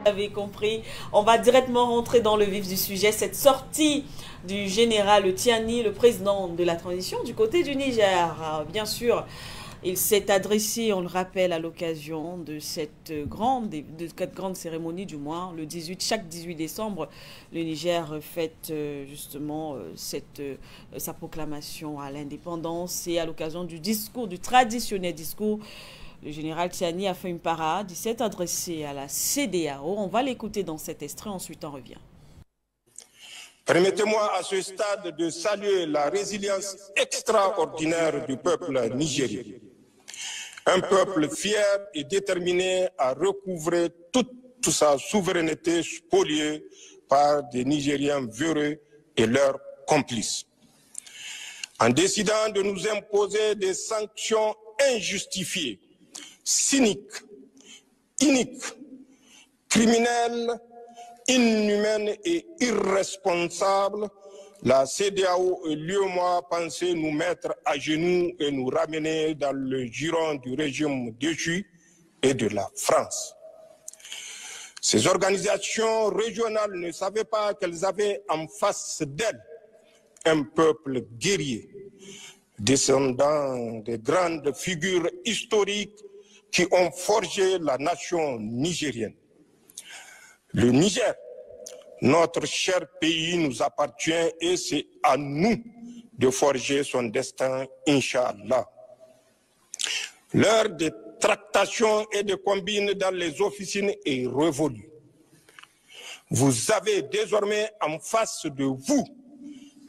Vous avez compris, on va directement rentrer dans le vif du sujet. Cette sortie du général Tiani, le président de la transition du côté du Niger. Bien sûr, il s'est adressé, on le rappelle, à l'occasion de cette grande cérémonie, du moins, le 18, chaque 18 décembre, le Niger fête justement sa proclamation à l'indépendance, et à l'occasion du discours, du traditionnel discours, le général Tiani a fait une parade, il s'est adressé à la CEDEAO. On va l'écouter dans cet extrait, ensuite on revient. Permettez-moi à ce stade de saluer la résilience extraordinaire du peuple nigérien. Un peuple fier et déterminé à recouvrer toute sa souveraineté spoliée par des Nigériens véreux et leurs complices. En décidant de nous imposer des sanctions injustifiées, cyniques, iniques, criminelles, inhumaines et irresponsables, la CEDEAO et l'UEMOA pensaient nous mettre à genoux et nous ramener dans le giron du régime déchu et de la France. Ces organisations régionales ne savaient pas qu'elles avaient en face d'elles un peuple guerrier, descendant des grandes figures historiques qui ont forgé la nation nigérienne. Le Niger, notre cher pays, nous appartient et c'est à nous de forger son destin, Inch'Allah. L'heure des tractations et de combines dans les officines est révolue. Vous avez désormais en face de vous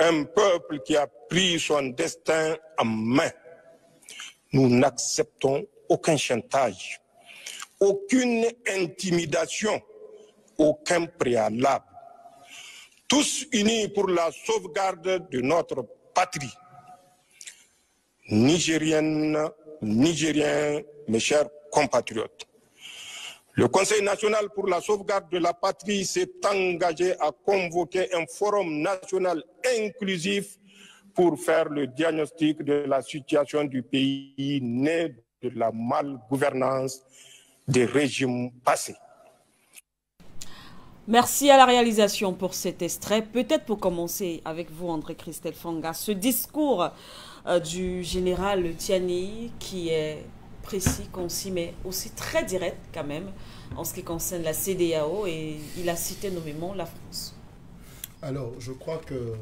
un peuple qui a pris son destin en main. Nous n'acceptons aucun chantage, aucune intimidation, aucun préalable. Tous unis pour la sauvegarde de notre patrie. Nigériennes, Nigériens, mes chers compatriotes, le Conseil national pour la sauvegarde de la patrie s'est engagé à convoquer un forum national inclusif pour faire le diagnostic de la situation du pays né de la malgouvernance des régimes passés. Merci à la réalisation pour cet extrait. Peut-être pour commencer avec vous, André-Christelle Fanga, ce discours du général Tiani qui est précis, concis, mais aussi très direct quand même en ce qui concerne la CEDEAO, et il a cité nommément la France. Alors, je crois que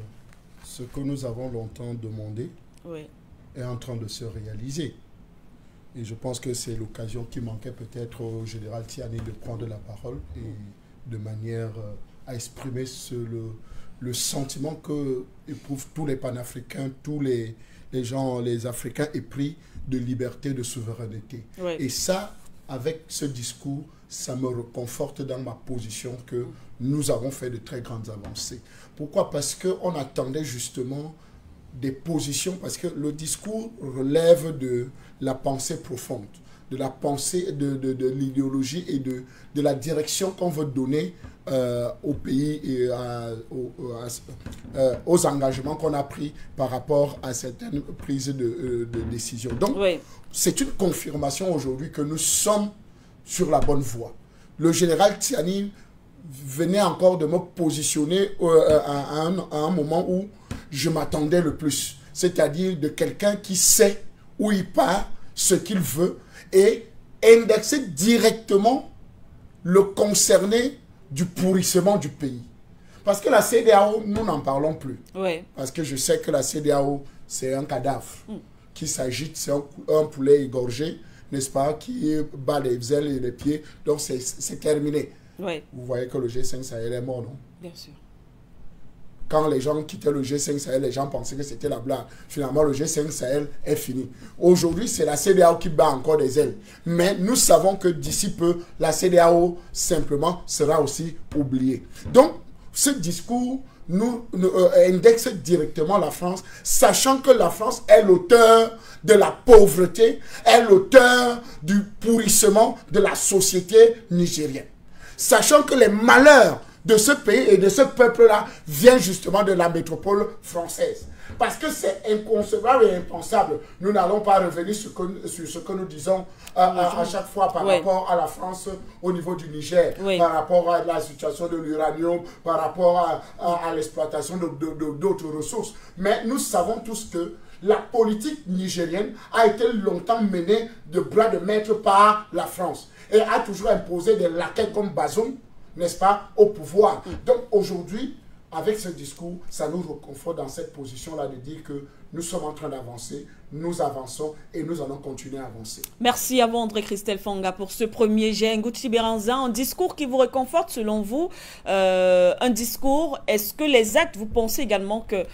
ce que nous avons longtemps demandé est en train de se réaliser. Et je pense que c'est l'occasion qui manquait peut-être au général Tiani de prendre la parole et de manière à exprimer le sentiment que éprouvent tous les panafricains, tous les gens, les Africains épris de liberté, de souveraineté. Et ça, avec ce discours, ça me reconforte dans ma position que nous avons fait de très grandes avancées. Pourquoi? Parce qu'on attendait justement des positions, parce que le discours relève de la pensée profonde, de la pensée, de l'idéologie et de la direction qu'on veut donner au pays et aux engagements qu'on a pris par rapport à certaines prises de décision. Donc, c'est une confirmation aujourd'hui que nous sommes sur la bonne voie. Le général Tiani venait encore de me positionner à un moment où je m'attendais le plus, c'est-à-dire de quelqu'un qui sait où il part, ce qu'il veut, et indexer directement le concerné du pourrissement du pays. Parce que la CEDEAO, nous n'en parlons plus. Parce que je sais que la CEDEAO, c'est un cadavre qui s'agite, c'est un poulet égorgé, n'est-ce pas, qui bat les ailes et les pieds. Donc c'est terminé. Vous voyez que le G5 Sahel est mort, non? Bien sûr. Quand les gens quittaient le G5 Sahel, les gens pensaient que c'était la blague. Finalement, le G5 Sahel est fini. Aujourd'hui, c'est la CEDEAO qui bat encore des ailes. Mais nous savons que d'ici peu, la CEDEAO, simplement, sera aussi oubliée. Donc, ce discours nous indexe directement la France, sachant que la France est l'auteur de la pauvreté, est l'auteur du pourrissement de la société nigérienne. Sachant que les malheurs de ce pays et de ce peuple-là vient justement de la métropole française. parce que c'est inconcevable et impensable. Nous n'allons pas revenir sur ce que nous disons à chaque fois par rapport à la France au niveau du Niger, par rapport à la situation de l'uranium, par rapport à l'exploitation d'autres ressources. Mais nous savons tous que la politique nigérienne a été longtemps menée de bras de maître par la France et a toujours imposé des laquais comme Bazoum, n'est-ce pas, au pouvoir. Donc aujourd'hui, avec ce discours, ça nous reconforte dans cette position-là de dire que nous sommes en train d'avancer, nous avançons et nous allons continuer à avancer. Merci à vous, André-Christelle Fanga, pour ce premier jet. Ngouti Béranzin, un discours qui vous réconforte selon vous, un discours, est-ce que les actes, vous pensez également que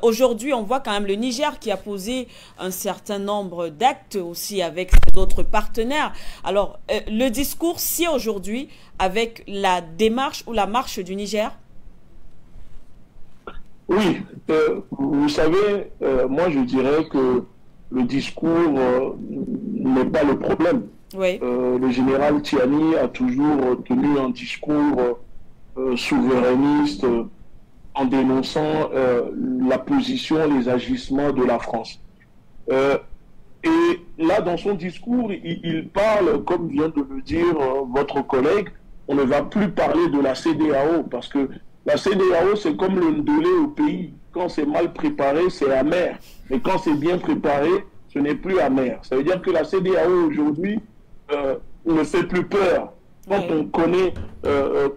aujourd'hui on voit quand même le Niger qui a posé un certain nombre d'actes aussi avec d'autres partenaires. Alors, le discours, si aujourd'hui, avec la démarche ou la marche du Niger? Oui, vous savez, moi je dirais que le discours n'est pas le problème. Oui. Le général Tiani a toujours tenu un discours souverainiste en dénonçant la position, les agissements de la France. Et là, dans son discours, il parle, comme vient de le dire votre collègue, on ne va plus parler de la CEDEAO parce que la CEDEAO, c'est comme le ndolé au pays. Quand c'est mal préparé, c'est amer. Mais quand c'est bien préparé, ce n'est plus amer. Ça veut dire que la CEDEAO aujourd'hui ne fait plus peur. Quand on connaît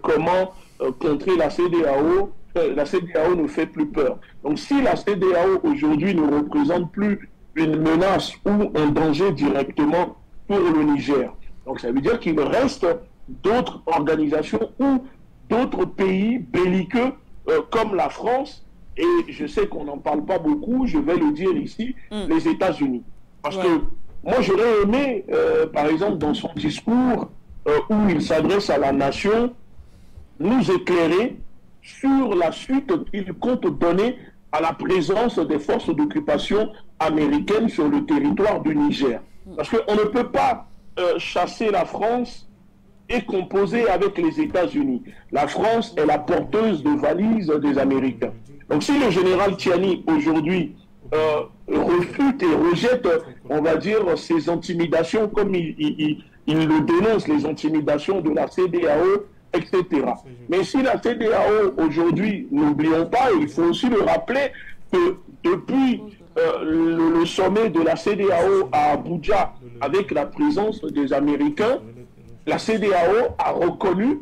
comment contrer la CEDEAO ne fait plus peur. Donc si la CEDEAO aujourd'hui ne représente plus une menace ou un danger directement pour le Niger, donc ça veut dire qu'il reste d'autres organisations ou d'autres pays belliqueux comme la France, et je sais qu'on n'en parle pas beaucoup, je vais le dire ici, les États-Unis. Parce que moi j'aurais aimé, par exemple dans son discours, où il s'adresse à la nation, nous éclairer sur la suite qu'il compte donner à la présence des forces d'occupation américaines sur le territoire du Niger. Parce qu'on ne peut pas chasser la France est composée avec les États-Unis. La France est la porteuse de valises des Américains. Donc si le général Tiani aujourd'hui refute et rejette, on va dire, ces intimidations, comme il le dénonce, les intimidations de la CEDEAO, etc. Mais si la CEDEAO aujourd'hui, n'oublions pas, il faut aussi le rappeler, que depuis le sommet de la CEDEAO à Abuja, avec la présence des Américains, la CEDEAO a reconnu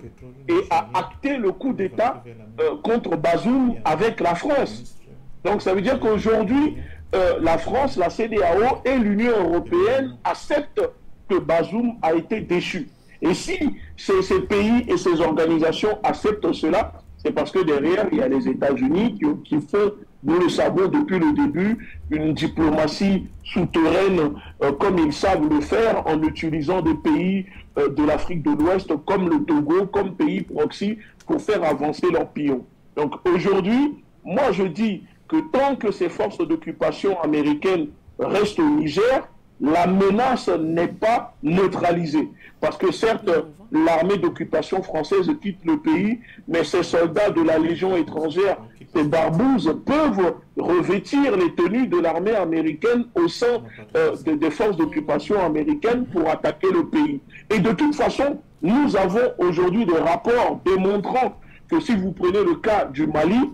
et a acté le coup d'État contre Bazoum avec la France. Donc ça veut dire qu'aujourd'hui, la France, la CEDEAO et l'Union européenne acceptent que Bazoum a été déchu. Et si ces pays et ces organisations acceptent cela, c'est parce que derrière, il y a les États-Unis qui font, nous le savons depuis le début, une diplomatie souterraine comme ils savent le faire en utilisant des pays de l'Afrique de l'Ouest comme le Togo, comme pays proxy pour faire avancer leurs pions. Donc aujourd'hui, moi je dis que tant que ces forces d'occupation américaines restent au Niger, la menace n'est pas neutralisée. Parce que certes, l'armée d'occupation française quitte le pays, mais ces soldats de la Légion étrangère, ces barbouzes, peuvent revêtir les tenues de l'armée américaine au sein des forces d'occupation américaines pour attaquer le pays. Et de toute façon, nous avons aujourd'hui des rapports démontrant que si vous prenez le cas du Mali,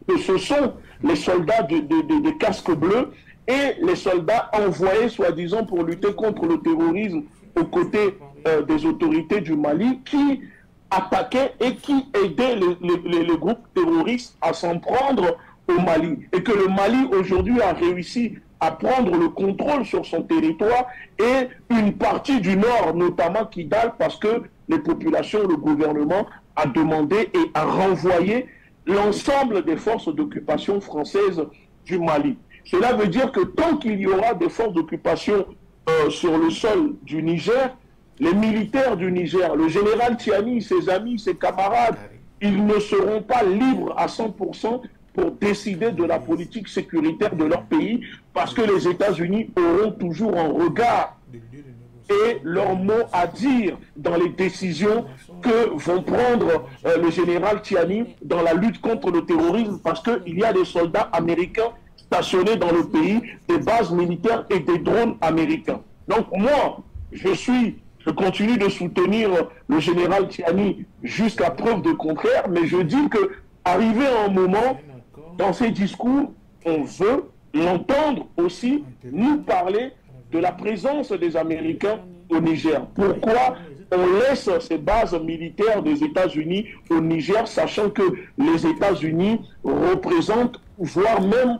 que ce sont les soldats des casques bleus et les soldats envoyés, soi-disant, pour lutter contre le terrorisme aux côtés des autorités du Mali, qui attaquaient et qui aidaient les groupes terroristes à s'en prendre au Mali. Et que le Mali, aujourd'hui, a réussi à prendre le contrôle sur son territoire et une partie du nord, notamment Kidal, parce que les populations, le gouvernement a demandé et a renvoyé l'ensemble des forces d'occupation françaises du Mali. Cela veut dire que tant qu'il y aura des forces d'occupation sur le sol du Niger, les militaires du Niger, le général Tiani, ses amis, ses camarades, ils ne seront pas libres à 100% pour décider de la politique sécuritaire de leur pays, parce que les États-Unis auront toujours un regard et leur mot à dire dans les décisions que vont prendre le général Tiani dans la lutte contre le terrorisme, parce qu'il y a des soldats américains stationner dans le pays des bases militaires et des drones américains. Donc moi, je continue de soutenir le général Tiani jusqu'à preuve de contraire, mais je dis que arrivé à un moment, dans ses discours, on veut l'entendre aussi nous parler de la présence des Américains au Niger. Pourquoi on laisse ces bases militaires des États-Unis au Niger, sachant que les États-Unis représentent, voire même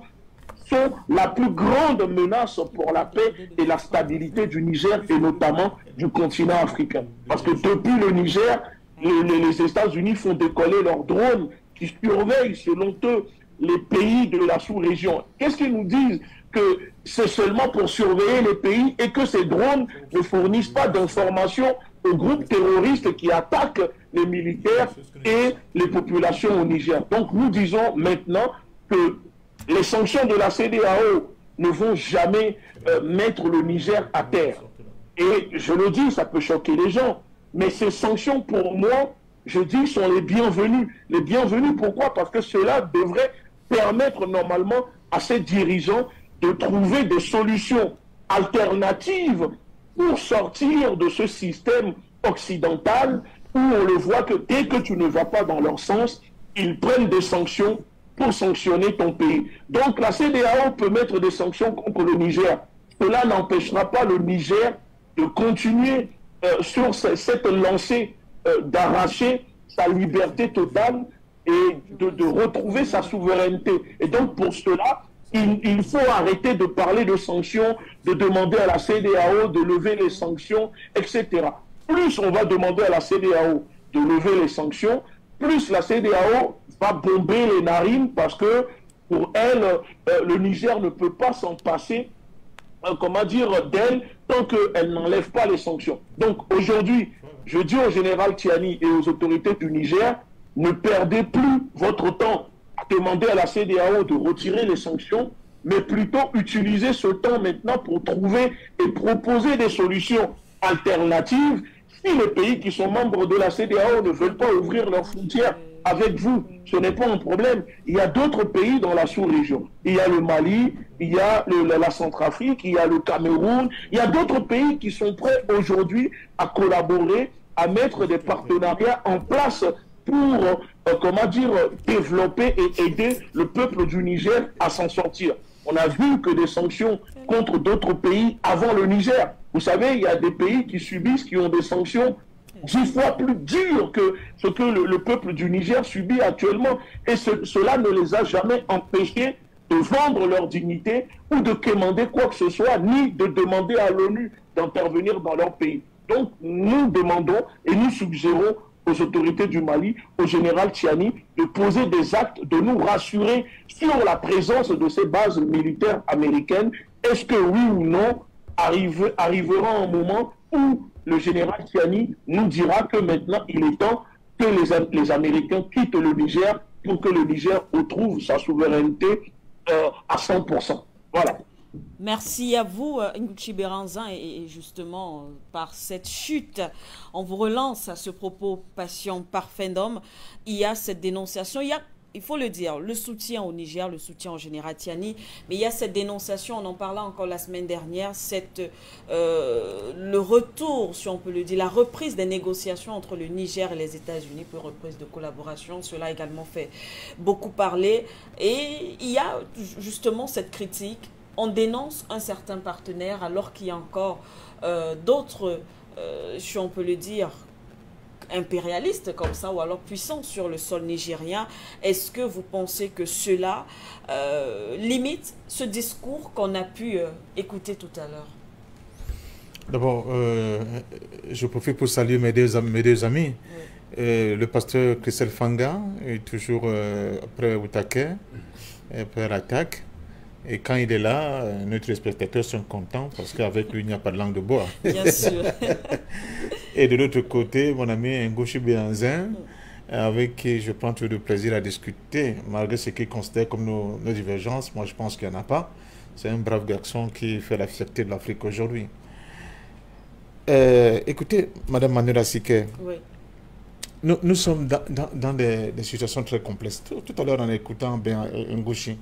sont la plus grande menace pour la paix et la stabilité du Niger et notamment du continent africain. Parce que depuis le Niger, les États-Unis font décoller leurs drones qui surveillent, selon eux, les pays de la sous-région. Qu'est-ce qu'ils nous disent? Que c'est seulement pour surveiller les pays et que ces drones ne fournissent pas d'informations aux groupes terroristes qui attaquent les militaires et les populations au Niger. Donc nous disons maintenant que les sanctions de la CEDEAO ne vont jamais mettre le Niger à terre. Et je le dis, ça peut choquer les gens, mais ces sanctions, pour moi, je dis, sont les bienvenues. Les bienvenues, pourquoi? Parce que cela devrait permettre normalement à ces dirigeants de trouver des solutions alternatives pour sortir de ce système occidental où on le voit que dès que tu ne vas pas dans leur sens, ils prennent des sanctions pour sanctionner ton pays. Donc la CEDEAO peut mettre des sanctions contre le Niger. Cela n'empêchera pas le Niger de continuer sur cette lancée d'arracher sa liberté totale et de retrouver sa souveraineté. Et donc pour cela, il faut arrêter de parler de sanctions, de demander à la CEDEAO de lever les sanctions, etc. Plus on va demander à la CEDEAO de lever les sanctions, plus la CEDEAO va bomber les narines parce que pour elle, le Niger ne peut pas s'en passer, comment dire, d'elle tant qu'elle n'enlève pas les sanctions. Donc aujourd'hui, je dis au général Tiani et aux autorités du Niger, ne perdez plus votre temps à demander à la CEDEAO de retirer les sanctions, mais plutôt utiliser ce temps maintenant pour trouver et proposer des solutions alternatives. Si les pays qui sont membres de la CEDEAO ne veulent pas ouvrir leurs frontières avec vous, ce n'est pas un problème. Il y a d'autres pays dans la sous-région. Il y a le Mali, il y a la Centrafrique, il y a le Cameroun. Il y a d'autres pays qui sont prêts aujourd'hui à collaborer, à mettre des partenariats en place pour, comment dire, développer et aider le peuple du Niger à s'en sortir. On a vu que des sanctions contre d'autres pays avant le Niger. Vous savez, il y a des pays qui subissent, qui ont des sanctions 10 fois plus dures que ce que le peuple du Niger subit actuellement. Et cela ne les a jamais empêchés de vendre leur dignité ou de quémander quoi que ce soit, ni de demander à l'ONU d'intervenir dans leur pays. Donc, nous demandons et nous suggérons aux autorités du Mali, au général Tiani, de poser des actes, de nous rassurer sur la présence de ces bases militaires américaines. Est-ce que oui ou non arrivera un moment où le général Tiani nous dira que maintenant il est temps que les Américains quittent le Niger pour que le Niger retrouve sa souveraineté à 100%. Voilà. Merci à vous, Nguchi Béranzin, et justement, par cette chute, on vous relance à ce propos passion parfendum. Il y a cette dénonciation, il faut le dire, le soutien au Niger, le soutien au général Tiani, mais il y a cette dénonciation, on en parlait encore la semaine dernière, le retour, si on peut le dire, la reprise des négociations entre le Niger et les États-Unis pour reprise de collaboration. Cela a également fait beaucoup parler. Et il y a justement cette critique. On dénonce un certain partenaire alors qu'il y a encore d'autres, si on peut le dire, impérialistes comme ça, ou alors puissants sur le sol nigérien. Est-ce que vous pensez que cela limite ce discours qu'on a pu écouter tout à l'heure? D'abord, je profite pour saluer mes deux amis. Oui. Le pasteur Christelle Fanga est toujours après Outake, après l'attaque. Et quand il est là, notre spectateurs sont contents parce qu'avec lui, il n'y a pas de langue de bois. Bien sûr. Et de l'autre côté, mon ami Nguchi Béranzin, avec qui je prends tout de plaisir à discuter, malgré ce qu'il considère comme nos divergences. Moi, je pense qu'il n'y en a pas. C'est un brave garçon qui fait la fierté de l'Afrique aujourd'hui. Écoutez, Madame Manuela Siké, oui. nous sommes dans des situations très complexes. Tout à l'heure, en écoutant Ngouchi,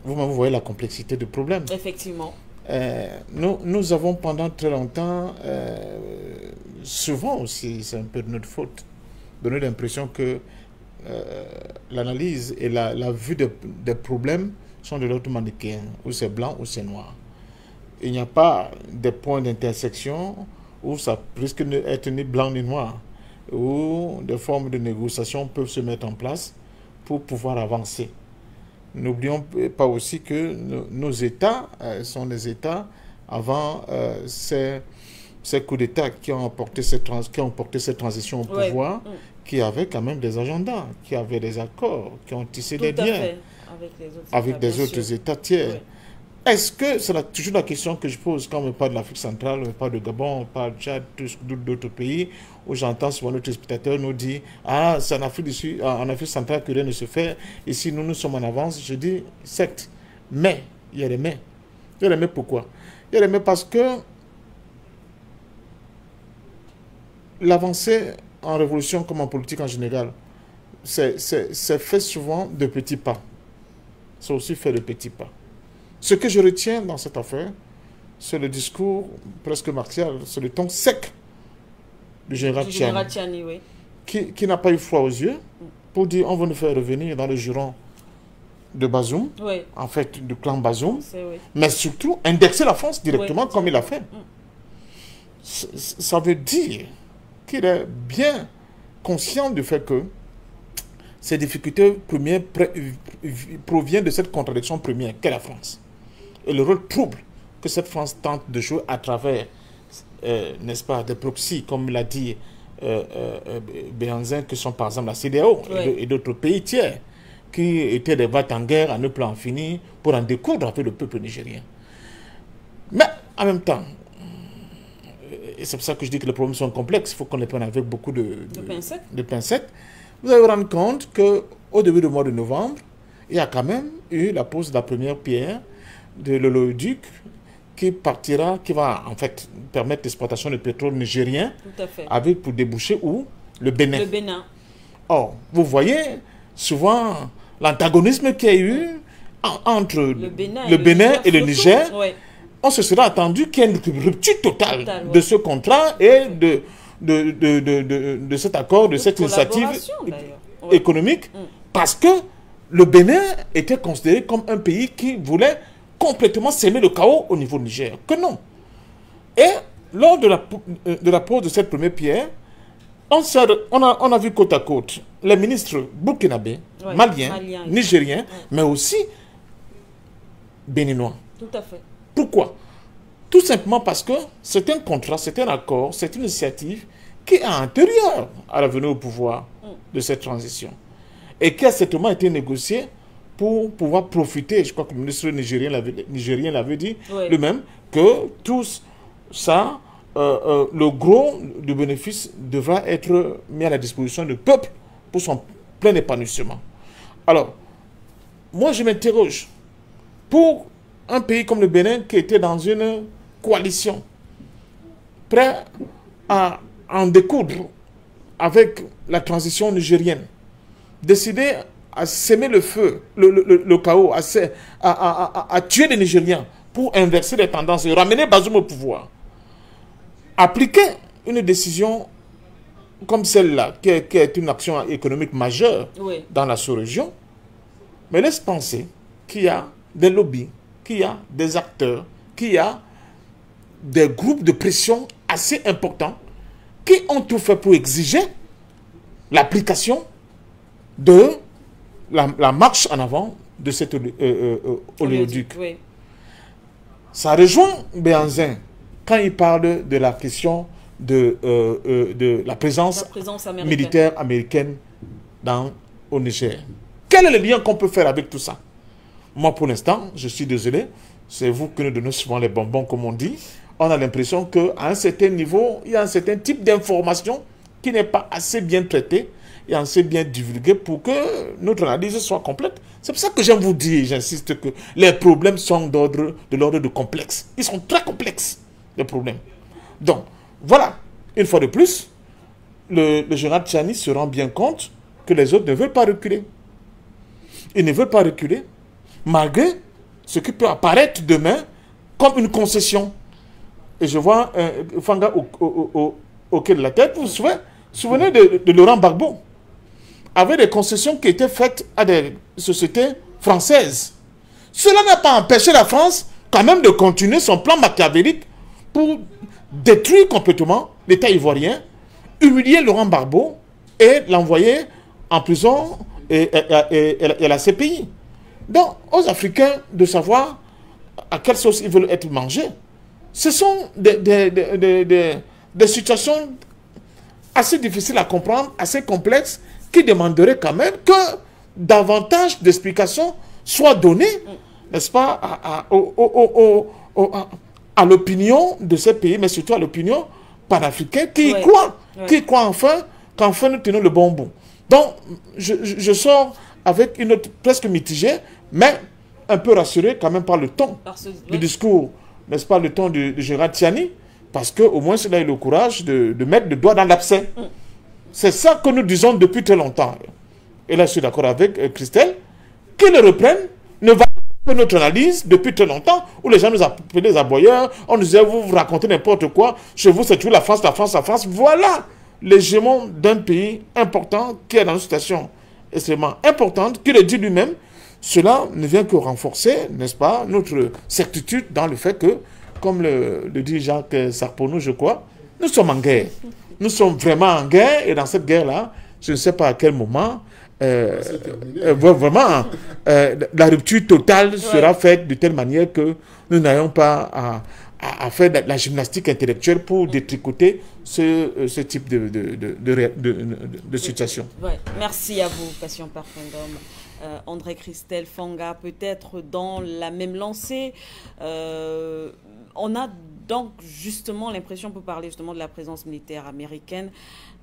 vous voyez la complexité du problème. Effectivement. Nous avons pendant très longtemps, souvent aussi, c'est un peu de notre faute, donné l'impression que l'analyse et la vue des problèmes sont de l'autre manichéen, ou c'est blanc ou c'est noir. Il n'y a pas de points d'intersection où ça risque d'être ni blanc ni noir, où des formes de négociation peuvent se mettre en place pour pouvoir avancer. N'oublions pas aussi que nos États sont des États avant ces coups d'État qui ont porté cette transition au pouvoir, qui avaient quand même des agendas, qui avaient des accords, qui ont tissé des liens avec des autres États tiers. Oui. Est-ce que, c'est toujours la question que je pose quand on me parle de l'Afrique centrale, on me parle de Gabon, on parle de Tchad, d'autres pays, où j'entends souvent notre spectateur nous dire « Ah, c'est en Afrique centrale que rien ne se fait, ici nous sommes en avance ». Je dis « Certes, mais, il y a des mais. Il y a des mais pourquoi? Il y a des mais parce que l'avancée en révolution comme en politique en général, c'est fait souvent de petits pas. C'est aussi fait de petits pas. Ce que je retiens dans cette affaire, c'est le discours presque martial, c'est le ton sec du général Tchiani, oui. qui n'a pas eu froid aux yeux pour dire on va nous faire revenir dans le giron de Bazoum, oui. En fait du clan Bazoum, oui. Mais surtout indexer la France directement, oui, comme il a fait. Ça veut dire qu'il est bien conscient du fait que ces difficultés premières proviennent de cette contradiction première qu'est la France. Et le rôle trouble que cette France tente de jouer à travers, n'est-ce pas, des proxys, comme l'a dit Béhanzin, que sont par exemple la CEDEAO, oui, et d'autres pays tiers, qui étaient des vates en guerre à ne plus en finir pour en découdre avec le peuple nigérien. Mais en même temps, et c'est pour ça que je dis que les problèmes sont complexes, il faut qu'on les prenne avec beaucoup de pincettes. Vous allez vous rendre compte qu'au début du mois de novembre, il y a quand même eu la pose de la première pierre de l'oléoduc qui va en fait permettre l'exploitation de pétrole nigérien, avec pour déboucher où? Le Bénin. Le Bénin. Or, vous voyez souvent l'antagonisme qu'il y a eu entre le Bénin et le Niger. Ouais. On se serait attendu qu'il y ait une rupture totale de ce contrat et de cet accord, de cette initiative économique, parce que le Bénin était considéré comme un pays qui voulait complètement s'aimer le chaos au niveau du Niger. Que non. Et lors de la pose de cette première pierre, on a vu côte à côte les ministres burkinabés, maliens, nigériens, mais aussi béninois. Tout à fait. Pourquoi? Tout simplement parce que c'est un contrat, c'est un accord, c'est une initiative qui est antérieure à la venue au pouvoir de cette transition et qui a certainement été négociée pour pouvoir profiter, je crois que le ministre nigérien l'avait dit lui-même, que tout ça, le gros du bénéfice devra être mis à la disposition du peuple pour son plein épanouissement. Alors, moi je m'interroge, pour un pays comme le Bénin qui était dans une coalition, prêt à en découdre avec la transition nigérienne, décider à s'aimer le feu, le chaos, à tuer les Nigériens pour inverser les tendances et ramener Bazoum au pouvoir. Appliquer une décision comme celle-là, qui est une action économique majeure dans la sous-région, me laisse penser qu'il y a des lobbies, qu'il y a des acteurs, qu'il y a des groupes de pression assez importants qui ont tout fait pour exiger l'application de la marche en avant de cet oléoduc. Oui. Ça rejoint Béhanzin quand il parle de la question de la présence militaire américaine au Niger. Quel est le lien qu'on peut faire avec tout ça? Moi, pour l'instant, je suis désolé, c'est vous qui nous donnez souvent les bonbons, comme on dit. On a l'impression qu'à un certain niveau, il y a un certain type d'information qui n'est pas assez bien traitée et assez bien divulguée pour que notre analyse soit complète. C'est pour ça que j'aime vous dire, j'insiste, que les problèmes sont de l'ordre de complexe. Ils sont très complexes, les problèmes. Donc, voilà, une fois de plus, le général Tchiani se rend bien compte que les autres ne veulent pas reculer. Ils ne veulent pas reculer, malgré ce qui peut apparaître demain comme une concession. Et je vois Fanga au quai de la tête. Vous vous souvenez de Laurent Gbagbo, avec des concessions qui étaient faites à des sociétés françaises. Cela n'a pas empêché la France quand même de continuer son plan machiavélique pour détruire complètement l'État ivoirien, humilier Laurent Gbagbo et l'envoyer en prison et la CPI. Donc, aux Africains de savoir à quelle sauce ils veulent être mangés. Ce sont des situations assez difficiles à comprendre, assez complexes, qui demanderaient quand même que davantage d'explications soient données, n'est-ce pas, à l'opinion de ces pays, mais surtout à l'opinion panafricaine qui y croit, qui y croit enfin qu'enfin nous tenons le bon bout. Donc, je sors avec une note presque mitigée, mais un peu rassuré quand même par le ton du discours, n'est-ce pas, le ton du général Tchiani, parce qu'au moins il a eu le courage de mettre le doigt dans l'abcès. C'est ça que nous disons depuis très longtemps. Et là, je suis d'accord avec Christelle, qu'ils le reprennent, ne va pas notre analyse depuis très longtemps, où les gens nous appelaient des aboyeurs, on nous disait, vous racontez n'importe quoi, chez vous c'est toujours la France, la France, la France. Voilà l'hégémon d'un pays important qui est dans une situation extrêmement importante, qui le dit lui-même. Cela ne vient que renforcer, n'est-ce pas, notre certitude dans le fait que, comme le dit Jacques Sarponou, je crois, nous sommes en guerre. Nous sommes vraiment en guerre, et dans cette guerre-là, je ne sais pas à quel moment, vraiment, la rupture totale sera faite de telle manière que nous n'ayons pas à faire de la gymnastique intellectuelle pour détricoter ce type de situation. Ouais. Merci à vous, Passion Parfum d'Homme. André Christelle Fanga, peut-être dans la même lancée. On a donc justement l'impression, pour parler justement de la présence militaire américaine,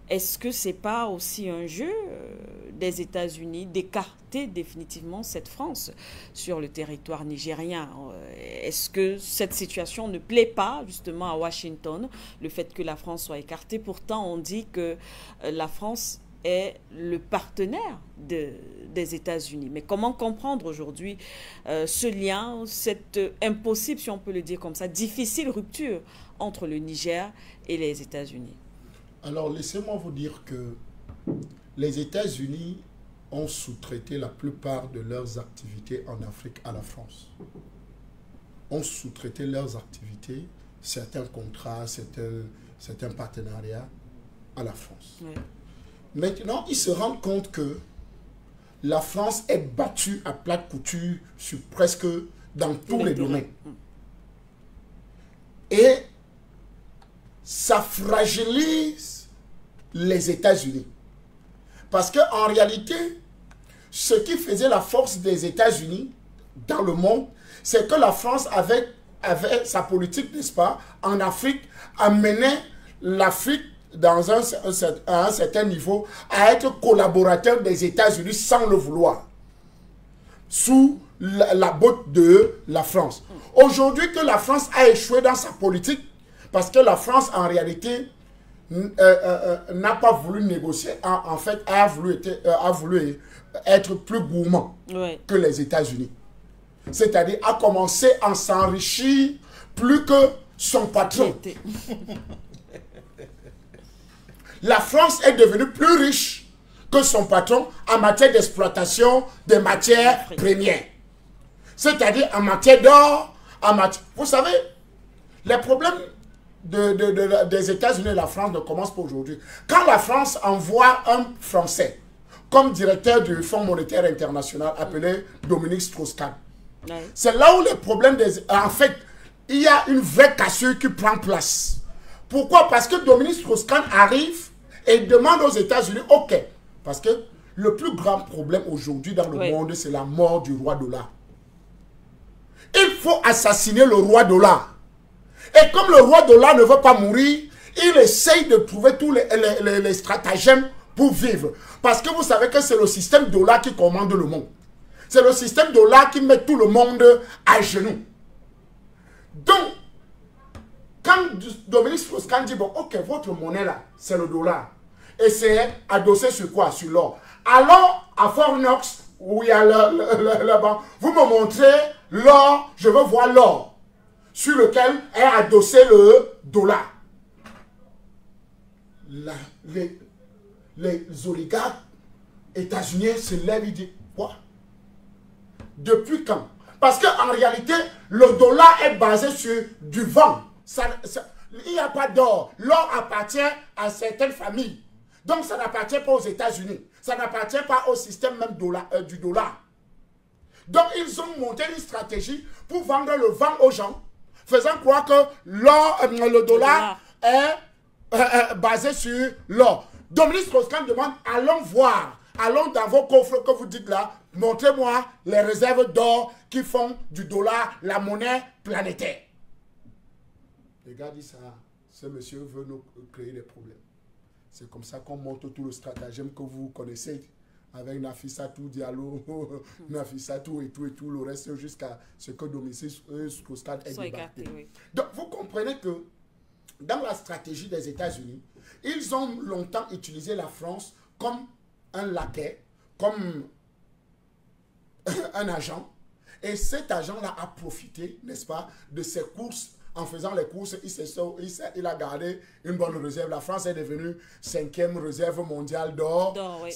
est-ce que ce n'est pas aussi un jeu des États-Unis d'écarter définitivement cette France sur le territoire nigérien? Est-ce que cette situation ne plaît pas justement à Washington, le fait que la France soit écartée? Pourtant, on dit que la France est le partenaire des États-Unis. Mais comment comprendre aujourd'hui ce lien, cette impossible, si on peut le dire comme ça, difficile rupture entre le Niger et les États-Unis? Alors, laissez-moi vous dire que les États-Unis ont sous-traité la plupart de leurs activités en Afrique à la France. Ont sous-traité leurs activités, certains contrats, certains partenariats à la France. Oui. Maintenant, ils se rendent compte que la France est battue à plate couture sur presque dans tous les domaines. Et ça fragilise les États-Unis. Parce qu'en réalité, ce qui faisait la force des États-Unis dans le monde, c'est que la France avait sa politique, n'est-ce pas, en Afrique, amenait l'Afrique à un certain niveau à être collaborateur des États-Unis sans le vouloir, sous la botte de la France. Aujourd'hui que la France a échoué dans sa politique, parce que la France en réalité n'a pas voulu négocier, en fait a voulu être plus gourmand que les États-Unis. C'est-à-dire a commencé à s'enrichir plus que son patron. La France est devenue plus riche que son patron en matière d'exploitation des matières premières. C'est-à-dire en matière d'or, Vous savez, les problèmes des États-Unis et de la France ne commencent pas aujourd'hui. Quand la France envoie un Français comme directeur du Fonds monétaire international appelé Dominique Strauss-Kahn, c'est là où les problèmes en fait, il y a une vraie cassure qui prend place. Pourquoi? Parce que Dominique Strauss-Kahn arrive et demande aux États-Unis, ok, parce que le plus grand problème aujourd'hui dans le monde, c'est la mort du roi dollar. Il faut assassiner le roi dollar. Et comme le roi dollar ne veut pas mourir, il essaye de trouver tous les stratagèmes pour vivre. Parce que vous savez que c'est le système dollar qui commande le monde. C'est le système dollar qui met tout le monde à genoux. Donc, quand Dominique Strauss-Kahn dit, bon, ok, votre monnaie là, c'est le dollar. Et c'est adossé sur quoi? Sur l'or. Allons à Fort Knox, où il y a le banc. Vous me montrez l'or, je veux voir l'or, sur lequel est adossé le dollar. Les oligarques états-uniens se lèvent et disent, quoi? Depuis quand? Parce qu'en réalité, le dollar est basé sur du vent. Il n'y a pas d'or. L'or appartient à certaines familles. Donc, ça n'appartient pas aux États-Unis. Ça n'appartient pas au système même du dollar. Donc, ils ont monté une stratégie pour vendre le vent aux gens, faisant croire que le dollar est basé sur l'or. Dominique Strauss-Kahn demande, allons voir, allons dans vos coffres que vous dites là, montrez-moi les réserves d'or qui font du dollar la monnaie planétaire. Les gars disent ça, ce monsieur veut nous créer des problèmes. C'est comme ça qu'on monte tout le stratagème que vous connaissez avec Nafissatou Diallo, Nafissatou et tout le reste jusqu'à ce que Dominique Strauss-Kahn ait débarqué. Oui. Donc vous comprenez que dans la stratégie des États-Unis, ils ont longtemps utilisé la France comme un laquais, comme un agent. Et cet agent-là a profité, n'est-ce pas, de ses courses. En faisant les courses, il a gardé une bonne réserve. La France est devenue 5e réserve mondiale d'or. Oui.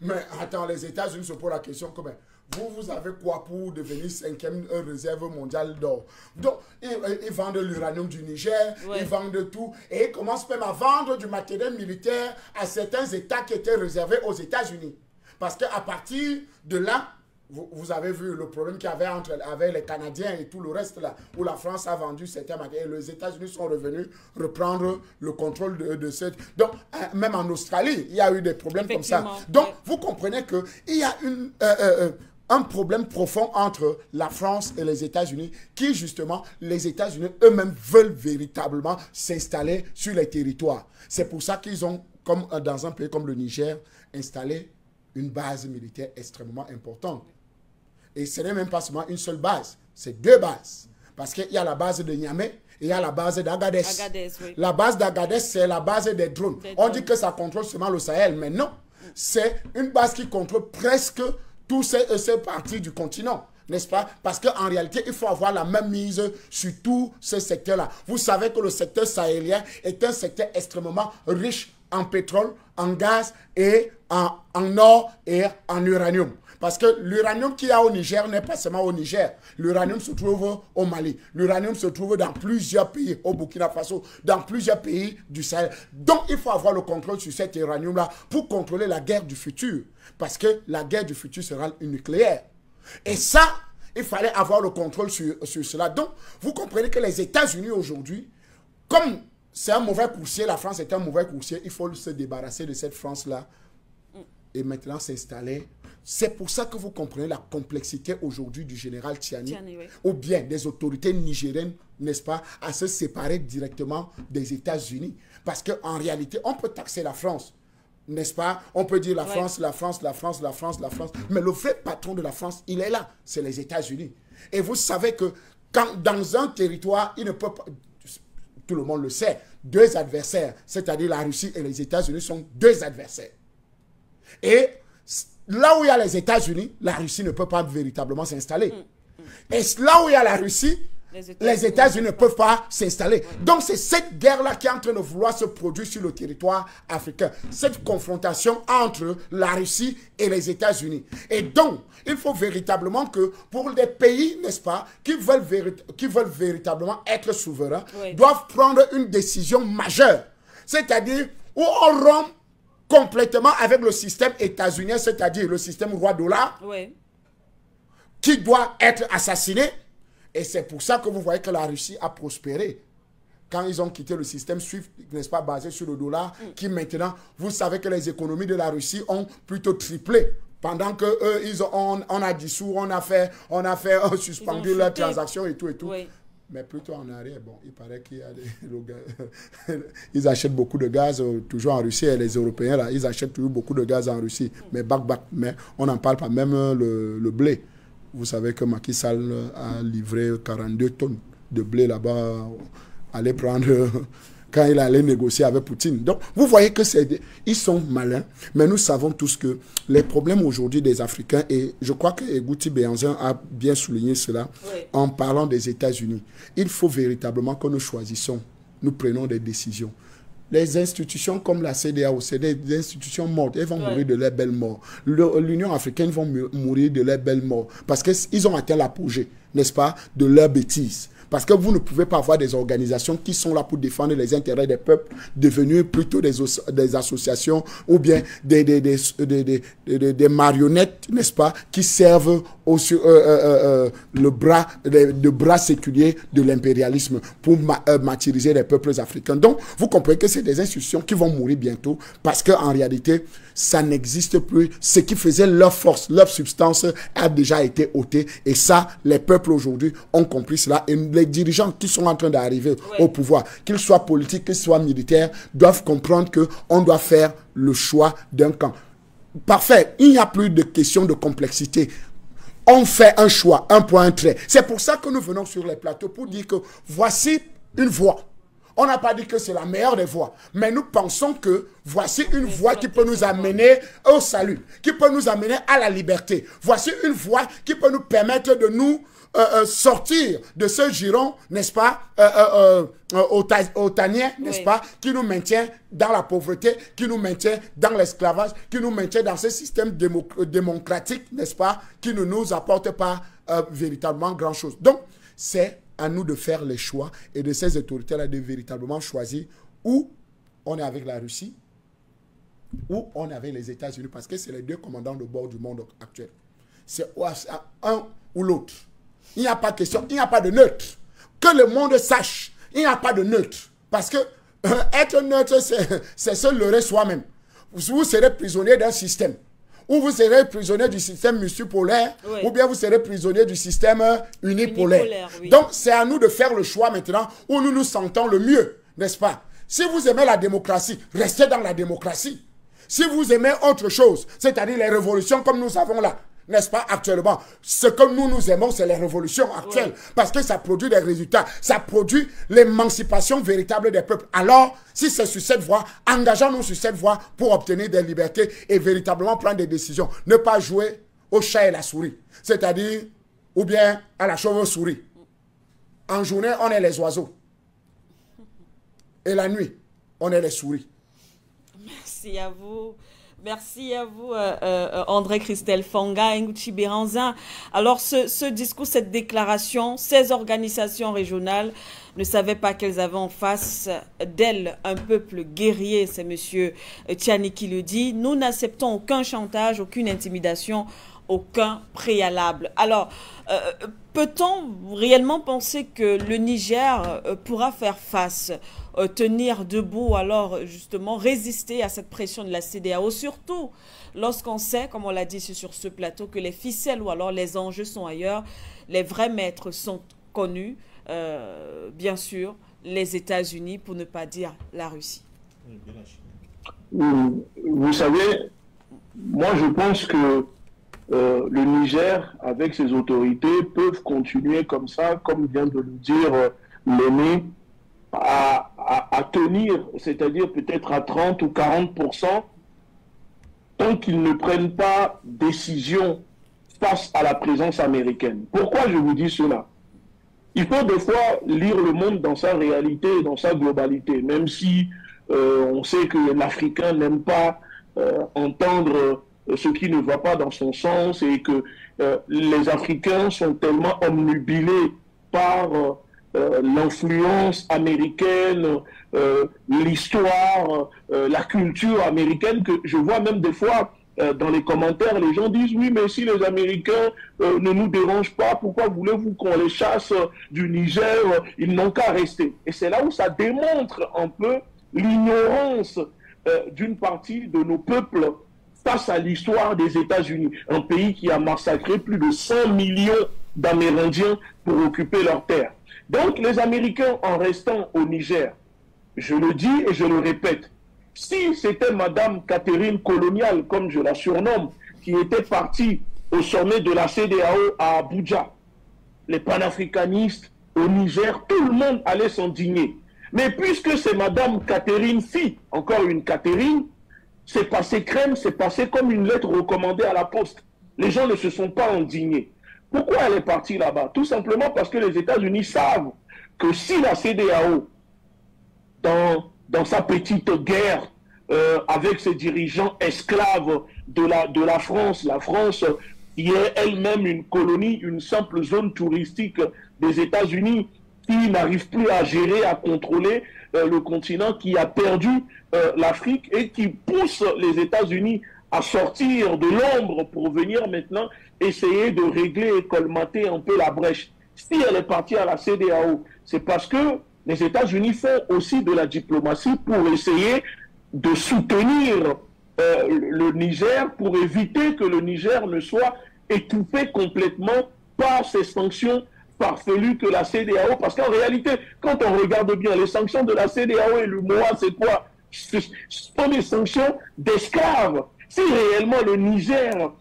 Mais attends, les États-Unis se posent la question que vous avez quoi pour devenir 5e réserve mondiale d'or? Donc, ils vendent l'uranium du Niger, oui. Ils vendent tout. Et ils commencent même à vendre du matériel militaire à certains États qui étaient réservés aux États-Unis. Parce qu'à partir de là, vous avez vu le problème qu'il y avait avec les Canadiens et tout le reste là, où la France a vendu certains matériels. Les États-Unis sont revenus reprendre le contrôle de cette... Donc, même en Australie, il y a eu des problèmes comme ça. Donc, oui. Vous comprenez qu'il y a un problème profond entre la France et les États-Unis, qui justement, les États-Unis eux-mêmes veulent véritablement s'installer sur les territoires. C'est pour ça qu'ils ont, comme dans un pays comme le Niger, installé une base militaire extrêmement importante. Et ce n'est même pas seulement une seule base, c'est 2 bases. Parce qu'il y a la base de Niamey et il y a la base d'Agadez. Oui. La base d'Agadez, c'est la base des drones. On dit que ça contrôle seulement le Sahel, mais non. C'est une base qui contrôle presque tous ces parties du continent. N'est-ce pas? Parce qu'en réalité, il faut avoir la même mise sur tous ces secteurs-là. Vous savez que le secteur sahélien est un secteur extrêmement riche en pétrole, en gaz et en or et en uranium. Parce que l'uranium qu'il y a au Niger n'est pas seulement au Niger. L'uranium se trouve au Mali. L'uranium se trouve dans plusieurs pays, au Burkina Faso, dans plusieurs pays du Sahel. Donc, il faut avoir le contrôle sur cet uranium-là pour contrôler la guerre du futur. Parce que la guerre du futur sera nucléaire. Et ça, il fallait avoir le contrôle sur cela. Donc, vous comprenez que les États-Unis aujourd'hui, comme c'est un mauvais coursier, la France est un mauvais coursier, il faut se débarrasser de cette France-là et maintenant s'installer. C'est pour ça que vous comprenez la complexité aujourd'hui du général Tiani oui. Ou bien des autorités nigériennes, n'est-ce pas, à se séparer directement des États-Unis. Parce qu'en réalité, on peut taxer la France, n'est-ce pas? On peut dire la France, la France, la France, la France, la France. Mais le vrai patron de la France, il est là, c'est les États-Unis. Et vous savez que quand, dans un territoire, il ne peut pas... Tout le monde le sait, 2 adversaires, c'est-à-dire la Russie et les États-Unis sont 2 adversaires. Et là où il y a les États-Unis, la Russie ne peut pas véritablement s'installer. Et là où il y a la Russie, les États-Unis ne peuvent pas s'installer. Donc c'est cette guerre-là qui est en train de vouloir se produire sur le territoire africain. Cette confrontation entre la Russie et les États-Unis. Et donc, il faut véritablement que pour des pays, n'est-ce pas, qui veulent véritablement être souverains, oui. Doivent prendre une décision majeure. C'est-à-dire où on rompt complètement avec le système états-unien, c'est-à-dire le système roi-dollar, oui. Qui doit être assassiné. Et c'est pour ça que vous voyez que la Russie a prospéré. Quand ils ont quitté le système SWIFT, n'est-ce pas, basé sur le dollar, qui maintenant, vous savez que les économies de la Russie ont plutôt triplé. Pendant que eux, on a dissous, on a suspendu leurs transactions et tout et tout. Oui. Mais plutôt en arrière, bon, il paraît qu'il y a ils achètent beaucoup de gaz, toujours en Russie, et les Européens, là, ils achètent toujours beaucoup de gaz en Russie. Mais mais on n'en parle pas, même le blé. Vous savez que Macky Sall a livré 42 tonnes de blé là-bas. Allez prendre quand il allait négocier avec Poutine. Donc, vous voyez que ils sont malins, mais nous savons tous que les problèmes aujourd'hui des Africains, et je crois que Egouti Béhanzin a bien souligné cela en parlant des États-Unis. Il faut véritablement que nous choisissons, nous prenons des décisions. Les institutions comme la CEDEAO, c'est des institutions mortes. Elles vont mourir de leur belle mort. L'Union africaine va mourir de leur belle mort. Parce qu'ils ont atteint l'apogée, n'est-ce pas, de leur bêtise. Parce que vous ne pouvez pas avoir des organisations qui sont là pour défendre les intérêts des peuples, devenus plutôt des associations ou bien des marionnettes, n'est-ce pas, qui servent le bras séculier de l'impérialisme pour martyriser les peuples africains. Donc, vous comprenez que c'est des institutions qui vont mourir bientôt parce qu'en réalité, ça n'existe plus. Ce qui faisait leur force, leur substance a déjà été ôté. Et ça, les peuples aujourd'hui ont compris cela. Et les dirigeants qui sont en train d'arriver au pouvoir, qu'ils soient politiques, qu'ils soient militaires, doivent comprendre qu'on doit faire le choix d'un camp. Parfait, il n'y a plus de question de complexité. On fait un choix, un point, un trait. C'est pour ça que nous venons sur les plateaux pour dire que voici une voie. On n'a pas dit que c'est la meilleure des voies, mais nous pensons que voici une voie qui peut nous amener au salut, qui peut nous amener à la liberté. Voici une voie qui peut nous permettre de nous sortir de ce giron, n'est-ce pas, otanien, n'est-ce pas, qui nous maintient dans la pauvreté, qui nous maintient dans l'esclavage, qui nous maintient dans ce système démocratique, n'est-ce pas, qui ne nous apporte pas véritablement grand-chose. Donc, c'est à nous de faire les choix et de ces autorités-là de véritablement choisir où on est avec la Russie, où on est avec les États-Unis, parce que c'est les deux commandants de bord du monde actuel. C'est un ou l'autre. Il n'y a pas de question, il n'y a pas de neutre. Que le monde sache, il n'y a pas de neutre. Parce que être neutre, c'est se leurrer soi-même. Vous serez prisonnier d'un système. Ou vous serez prisonnier du système multipolaire, ou bien vous serez prisonnier du système unipolaire. Donc, c'est à nous de faire le choix maintenant où nous nous sentons le mieux, n'est-ce pas? Si vous aimez la démocratie, restez dans la démocratie. Si vous aimez autre chose, c'est-à-dire les révolutions comme nous avons là, n'est-ce pas, actuellement, ce que nous aimons, c'est les révolutions actuelles, parce que ça produit des résultats, ça produit l'émancipation véritable des peuples. Alors, si c'est sur cette voie, engageons-nous sur cette voie pour obtenir des libertés et véritablement prendre des décisions. Ne pas jouer au chat et la souris, c'est-à-dire, ou bien à la chauve-souris. En journée, on est les oiseaux. Et la nuit, on est les souris. Merci à vous. Merci à vous, André Christelle Fanga, Egouti Béhanzin. Alors, ce discours, cette déclaration, ces organisations régionales ne savaient pas qu'elles avaient en face d'elles un peuple guerrier. C'est M. Tchiani qui le dit. Nous n'acceptons aucun chantage, aucune intimidation, aucun préalable. Alors, peut-on réellement penser que le Niger pourra faire face, tenir debout, alors justement résister à cette pression de la CEDEAO, surtout lorsqu'on sait, comme on l'a dit sur ce plateau, que les ficelles ou alors les enjeux sont ailleurs, les vrais maîtres sont connus, bien sûr, les États-Unis, pour ne pas dire la Russie. Vous savez, moi je pense que le Niger, avec ses autorités, peuvent continuer comme ça, comme vient de le dire l'aîné, à tenir, c'est-à-dire peut-être à 30 ou 40%, tant qu'ils ne prennent pas décision face à la présence américaine. Pourquoi je vous dis cela? Il faut des fois lire le monde dans sa réalité, dans sa globalité, même si on sait que l'Africain n'aime pas entendre ce qui ne va pas dans son sens et que les Africains sont tellement omnubilés par l'influence américaine, l'histoire, la culture américaine, que je vois même des fois dans les commentaires, les gens disent « Oui, mais si les Américains ne nous dérangent pas, pourquoi voulez-vous qu'on les chasse du Niger? Ils n'ont qu'à rester. » Et c'est là où ça démontre un peu l'ignorance d'une partie de nos peuples face à l'histoire des États-Unis, un pays qui a massacré plus de 100 millions d'Amérindiens pour occuper leurs terres. Donc les Américains, en restant au Niger, je le dis et je le répète, si c'était Madame Catherine Coloniale, comme je la surnomme, qui était partie au sommet de la CEDEAO à Abuja, les panafricanistes au Niger, tout le monde allait s'indigner. Mais puisque c'est Madame Catherine Phi, encore une Catherine, c'est passé crème, c'est passé comme une lettre recommandée à la poste. Les gens ne se sont pas indignés. Pourquoi elle est partie là-bas? Tout simplement parce que les États-Unis savent que si la CEDEAO, dans sa petite guerre avec ses dirigeants esclaves de la France qui est elle-même une colonie, une simple zone touristique des États-Unis, qui n'arrive plus à gérer, à contrôler le continent, qui a perdu l'Afrique et qui pousse les États-Unis à sortir de l'ombre pour venir maintenant essayer de régler et colmater un peu la brèche. Si elle est partie à la CEDEAO, c'est parce que les États-Unis font aussi de la diplomatie pour essayer de soutenir le Niger, pour éviter que le Niger ne soit étouffé complètement par ces sanctions farfelues que la CEDEAO, parce qu'en réalité, quand on regarde bien, les sanctions de la CEDEAO et le MOA, c'est quoi? Ce sont des sanctions d'esclaves. Si réellement le Niger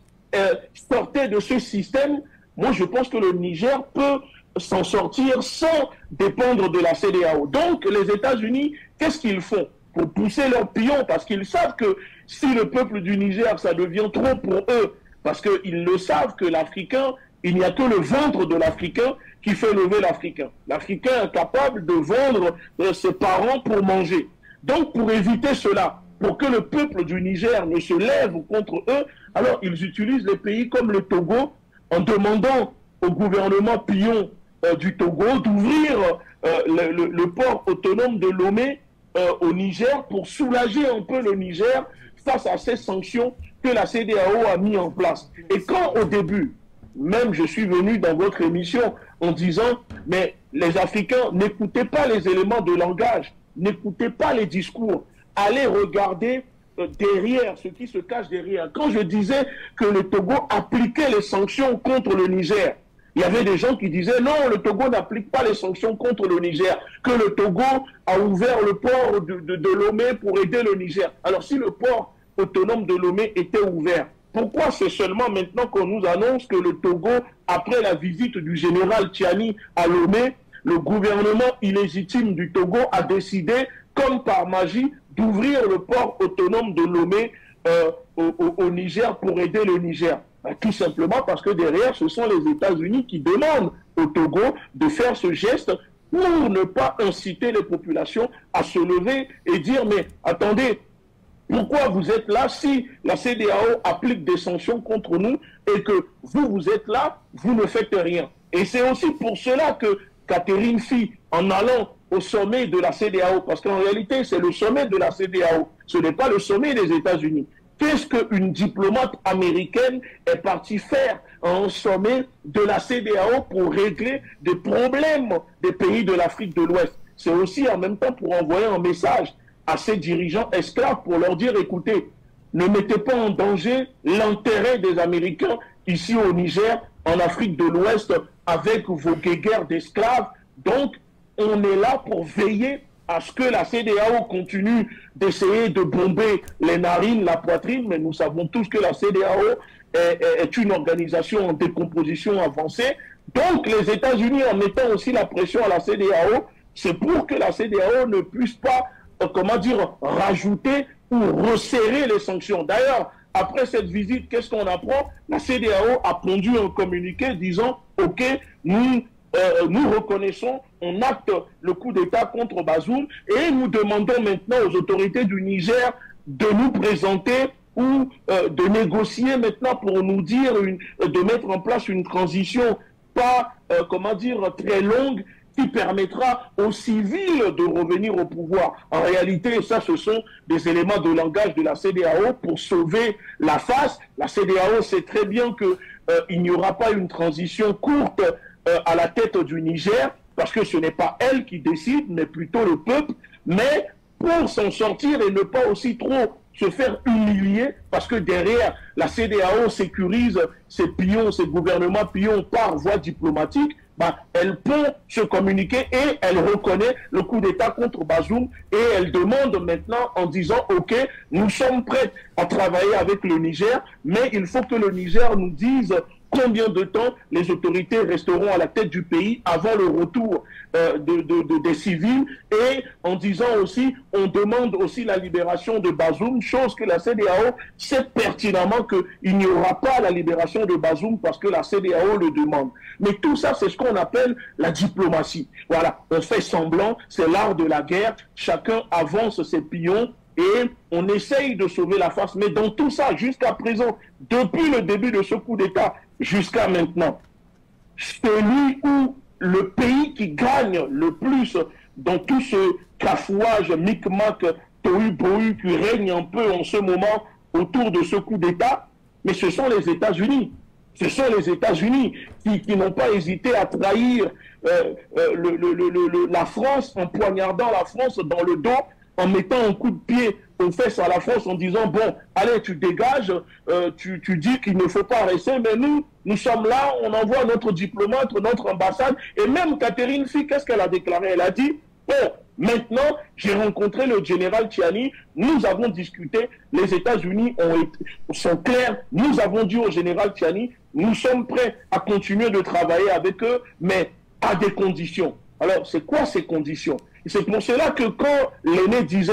sortait de ce système, moi je pense que le Niger peut s'en sortir sans dépendre de la CEDEAO. Donc les États-Unis, qu'est-ce qu'ils font pour pousser leurs pions? Parce qu'ils savent que si le peuple du Niger, ça devient trop pour eux, parce qu'ils le savent que l'Africain, il n'y a que le ventre de l'Africain qui fait lever l'Africain. L'Africain est capable de vendre ses parents pour manger. Donc pour éviter cela, pour que le peuple du Niger ne se lève contre eux, alors ils utilisent les pays comme le Togo en demandant au gouvernement pion du Togo d'ouvrir le port autonome de Lomé au Niger pour soulager un peu le Niger face à ces sanctions que la CEDEAO a mis en place. Et quand au début, même je suis venu dans votre émission en disant, mais les Africains, n'écoutez pas les éléments de langage, n'écoutez pas les discours, allez regarder derrière, ce qui se cache derrière. Quand je disais que le Togo appliquait les sanctions contre le Niger, il y avait des gens qui disaient non, le Togo n'applique pas les sanctions contre le Niger, que le Togo a ouvert le port de Lomé pour aider le Niger. Alors si le port autonome de Lomé était ouvert, pourquoi c'est seulement maintenant qu'on nous annonce que le Togo, après la visite du général Tiani à Lomé, le gouvernement illégitime du Togo a décidé, comme par magie, d'ouvrir le port autonome de Lomé au Niger pour aider le Niger? Tout simplement parce que derrière, ce sont les États-Unis qui demandent au Togo de faire ce geste pour ne pas inciter les populations à se lever et dire, mais attendez, pourquoi vous êtes là si la CEDEAO applique des sanctions contre nous et que vous êtes là, vous ne faites rien? Et c'est aussi pour cela que Catherine Phi, en allant au sommet de la CEDEAO, parce qu'en réalité, c'est le sommet de la CEDEAO, ce n'est pas le sommet des États-Unis. Qu'est-ce qu'une diplomate américaine est partie faire à un sommet de la CEDEAO pour régler des problèmes des pays de l'Afrique de l'Ouest? C'est aussi en même temps pour envoyer un message à ces dirigeants esclaves pour leur dire, écoutez, ne mettez pas en danger l'intérêt des Américains ici au Niger, en Afrique de l'Ouest, avec vos guéguerres d'esclaves. Donc, on est là pour veiller à ce que la CEDEAO continue d'essayer de bomber les narines, la poitrine, mais nous savons tous que la CEDEAO est une organisation en décomposition avancée. Donc, les États-Unis, en mettant aussi la pression à la CEDEAO, c'est pour que la CEDEAO ne puisse pas comment dire, rajouter ou resserrer les sanctions. D'ailleurs, après cette visite, qu'est-ce qu'on apprend? La CEDEAO a pondu un communiqué disant, OK, nous reconnaissons, on acte le coup d'État contre Bazoum et nous demandons maintenant aux autorités du Niger de nous présenter ou de négocier maintenant pour nous dire, de mettre en place une transition pas, comment dire, très longue, qui permettra aux civils de revenir au pouvoir. En réalité, ça, ce sont des éléments de langage de la CEDEAO pour sauver la face. La CEDEAO sait très bien qu'il n'y aura pas une transition courte à la tête du Niger, parce que ce n'est pas elle qui décide, mais plutôt le peuple. Mais pour s'en sortir et ne pas aussi trop se faire humilier, parce que derrière, la CEDEAO sécurise ses pions, ses gouvernements pions par voie diplomatique, elle peut se communiquer et elle reconnaît le coup d'État contre Bazoum et elle demande maintenant en disant « Ok, nous sommes prêts à travailler avec le Niger, mais il faut que le Niger nous dise combien de temps les autorités resteront à la tête du pays avant le retour des civils, et en disant aussi, on demande aussi la libération de Bazoum, chose que la CEDEAO sait pertinemment qu'il n'y aura pas la libération de Bazoum parce que la CEDEAO le demande. Mais tout ça, c'est ce qu'on appelle la diplomatie. Voilà, on fait semblant, c'est l'art de la guerre, chacun avance ses pions, et on essaye de sauver la face. Mais dans tout ça, jusqu'à présent, depuis le début de ce coup d'État jusqu'à maintenant, celui où le pays qui gagne le plus dans tout ce cafouage, micmac, tohu-bohu qui règne un peu en ce moment autour de ce coup d'État, mais ce sont les États-Unis. Ce sont les États-Unis qui n'ont pas hésité à trahir la France, en poignardant la France dans le dos, en mettant un coup de pied aux fesses à la France en disant, bon, allez, tu dégages, tu dis qu'il ne faut pas rester, mais nous sommes là, on envoie notre diplomate, notre ambassade, et même Catherine Fay, qu'est-ce qu'elle a déclaré? Elle a dit, bon, maintenant, j'ai rencontré le général Tchiani, nous avons discuté, les États-Unis sont clairs, nous avons dit au général Tchiani, nous sommes prêts à continuer de travailler avec eux, mais à des conditions. Alors, c'est quoi ces conditions? C'est pour cela que quand l'aîné disait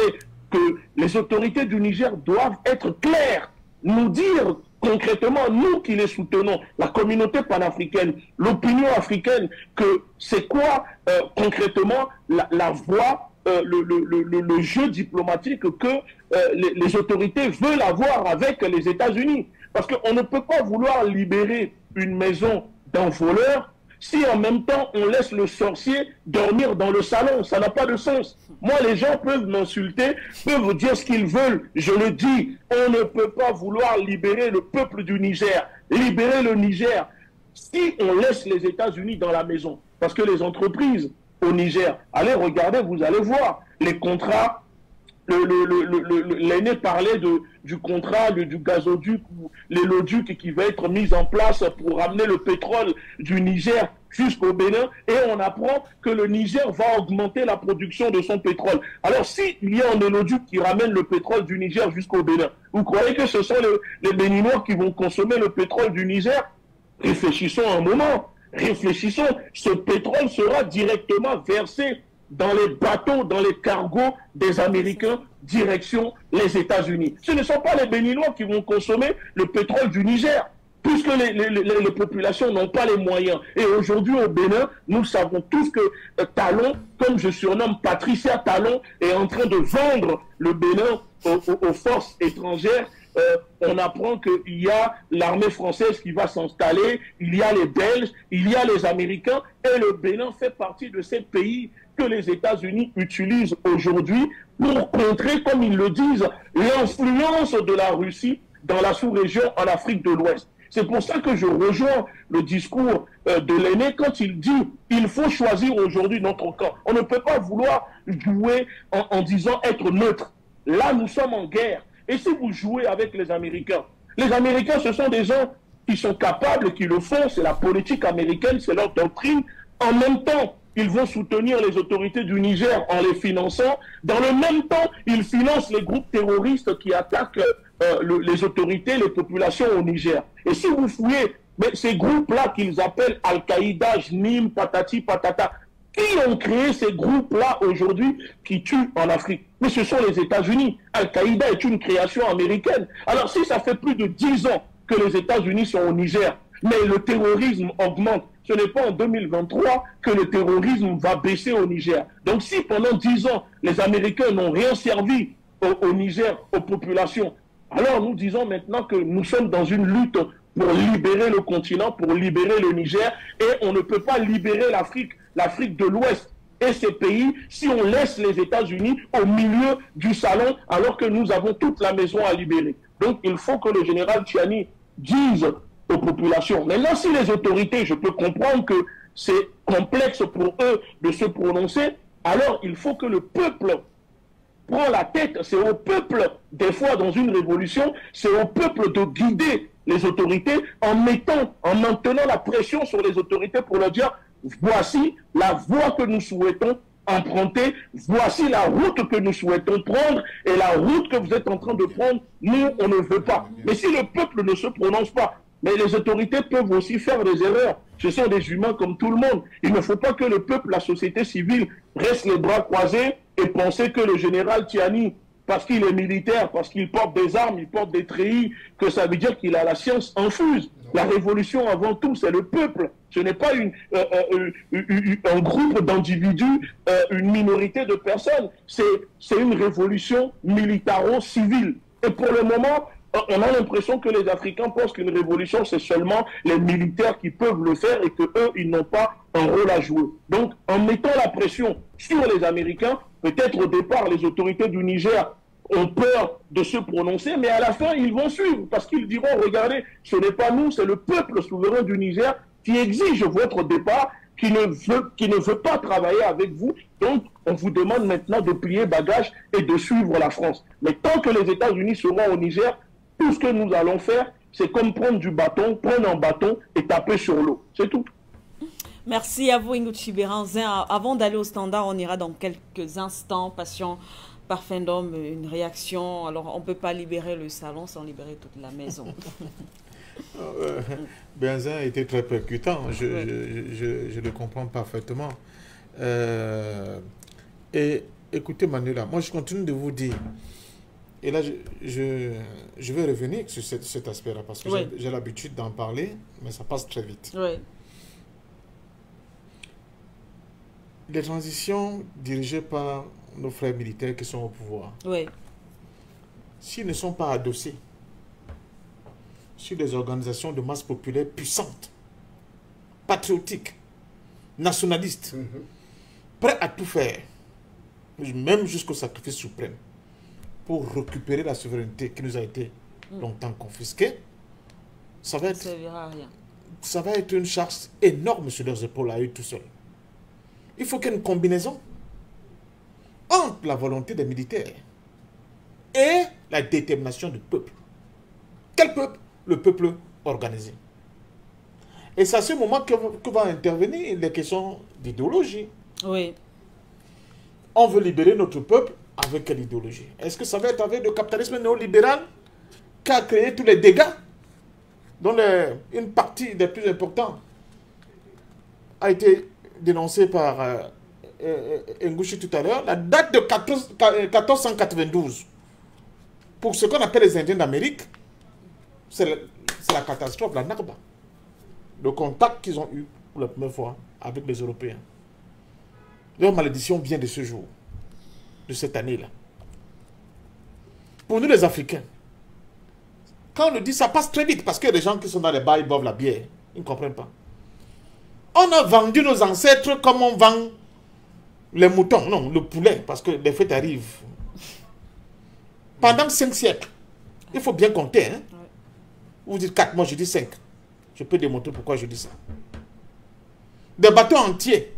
que les autorités du Niger doivent être claires, nous dire concrètement, nous qui les soutenons, la communauté panafricaine, l'opinion africaine, que c'est quoi concrètement la voie, le jeu diplomatique que les autorités veulent avoir avec les États-Unis. Parce qu'on ne peut pas vouloir libérer une maison d'un voleur si en même temps on laisse le sorcier dormir dans le salon. Ça n'a pas de sens. Moi, les gens peuvent m'insulter, peuvent dire ce qu'ils veulent. Je le dis, on ne peut pas vouloir libérer le peuple du Niger, libérer le Niger, si on laisse les États-Unis dans la maison. Parce que les entreprises au Niger, allez regarder, vous allez voir, les contrats, l'aîné parlait du contrat du gazoduc ou l'éloduc qui va être mis en place pour ramener le pétrole du Niger jusqu'au Bénin, et on apprend que le Niger va augmenter la production de son pétrole. Alors s'il y a un éloduc qui ramène le pétrole du Niger jusqu'au Bénin, vous croyez que ce sont les Béninois qui vont consommer le pétrole du Niger? Réfléchissons un moment, réfléchissons, ce pétrole sera directement versé dans les bateaux, dans les cargos des Américains, direction les États-Unis. Ce ne sont pas les Béninois qui vont consommer le pétrole du Niger, puisque les populations n'ont pas les moyens. Et aujourd'hui au Bénin, nous savons tous que Talon, comme je surnomme Patricia Talon, est en train de vendre le Bénin aux forces étrangères. On apprend qu'il y a l'armée française qui va s'installer, il y a les Belges, il y a les Américains, et le Bénin fait partie de ces pays que les États-Unis utilisent aujourd'hui pour contrer, comme ils le disent, l'influence de la Russie dans la sous-région en Afrique de l'Ouest. C'est pour ça que je rejoins le discours de l'aîné quand il dit il faut choisir aujourd'hui notre camp. On ne peut pas vouloir jouer en disant être neutre. Là, nous sommes en guerre. Et si vous jouez avec les Américains, ce sont des gens qui sont capables, qui le font, c'est la politique américaine, c'est leur doctrine. En même temps, ils vont soutenir les autorités du Niger en les finançant. Dans le même temps, ils financent les groupes terroristes qui attaquent les autorités, les populations au Niger. Et si vous fouillez ces groupes-là qu'ils appellent Al-Qaïda, JNIM, patati, patata, qui ont créé ces groupes-là aujourd'hui qui tuent en Afrique? Mais ce sont les États-Unis. Al-Qaïda est une création américaine. Alors si ça fait plus de 10 ans que les États-Unis sont au Niger, mais le terrorisme augmente, ce n'est pas en 2023 que le terrorisme va baisser au Niger. Donc si pendant 10 ans, les Américains n'ont rien servi au Niger, aux populations, alors nous disons maintenant que nous sommes dans une lutte pour libérer le continent, pour libérer le Niger, et on ne peut pas libérer l'Afrique de l'Ouest et ces pays si on laisse les États-Unis au milieu du salon alors que nous avons toute la maison à libérer. Donc il faut que le général Tchiani dise aux populations. Maintenant, si les autorités, je peux comprendre que c'est complexe pour eux de se prononcer, alors il faut que le peuple prend la tête. C'est au peuple, des fois dans une révolution, c'est au peuple de guider les autorités en maintenant la pression sur les autorités pour leur dire voici la voie que nous souhaitons emprunter, voici la route que nous souhaitons prendre, et la route que vous êtes en train de prendre, nous, on ne veut pas. Mais si le peuple ne se prononce pas, Mais les autorités peuvent aussi faire des erreurs. Ce sont des humains comme tout le monde. Il ne faut pas que le peuple, la société civile, reste les bras croisés et penser que le général Tiani, parce qu'il est militaire, parce qu'il porte des armes, il porte des treillis, que ça veut dire qu'il a la science infuse. La révolution, avant tout, c'est le peuple. Ce n'est pas un groupe d'individus, une minorité de personnes. C'est une révolution militaro-civile. Et pour le moment, on a l'impression que les Africains pensent qu'une révolution, c'est seulement les militaires qui peuvent le faire et qu'eux, ils n'ont pas un rôle à jouer. Donc, en mettant la pression sur les Américains, peut-être au départ, les autorités du Niger ont peur de se prononcer, mais à la fin, ils vont suivre parce qu'ils diront, regardez, ce n'est pas nous, c'est le peuple souverain du Niger qui exige votre départ, qui ne veut pas travailler avec vous. Donc, on vous demande maintenant de plier bagage et de suivre la France. Mais tant que les États-Unis seront au Niger, tout ce que nous allons faire, c'est comme prendre du bâton, prendre un bâton et taper sur l'eau. C'est tout. Merci à vous, Ingouchi Béranzin. Avant d'aller au standard, on ira dans quelques instants. Passion Parfendum, une réaction. Alors, on ne peut pas libérer le salon sans libérer toute la maison. Béranzin a été très percutant. Je le comprends parfaitement. Et écoutez, Manuela, moi, je continue de vous dire. Et là, je vais revenir sur cet aspect-là, parce que j'ai l'habitude d'en parler, mais ça passe très vite. Oui. Les transitions dirigées par nos frères militaires qui sont au pouvoir, s'ils ne sont pas adossés sur des organisations de masse populaire puissantes, patriotiques, nationalistes, prêts à tout faire, même jusqu'au sacrifice suprême, pour récupérer la souveraineté qui nous a été longtemps confisquée, ça va être une charge énorme sur leurs épaules à eux tout seuls. Il faut qu'il y ait une combinaison entre la volonté des militaires et la détermination du peuple. Quel peuple? Le peuple organisé. Et c'est à ce moment que va intervenir les questions d'idéologie. Oui. On veut libérer notre peuple avec quelle idéologie? Est-ce que ça va être avec le capitalisme néolibéral qui a créé tous les dégâts, dont une partie des plus importants a été dénoncée par Ngouchi tout à l'heure, la date de 1492, pour ce qu'on appelle les Indiens d'Amérique, c'est la catastrophe, la Nakba. Le contact qu'ils ont eu pour la première fois avec les Européens. Leur malédiction vient de ce jour, de cette année-là. Pour nous les Africains, quand on le dit, ça passe très vite, parce que les gens qui sont dans les bars, ils boivent la bière. Ils ne comprennent pas. On a vendu nos ancêtres comme on vend les moutons, non, le poulet, parce que les fêtes arrivent. Pendant 5 siècles. Il faut bien compter. Hein? Vous dites 4, moi je dis 5. Je peux démontrer pourquoi je dis ça. Des bateaux entiers.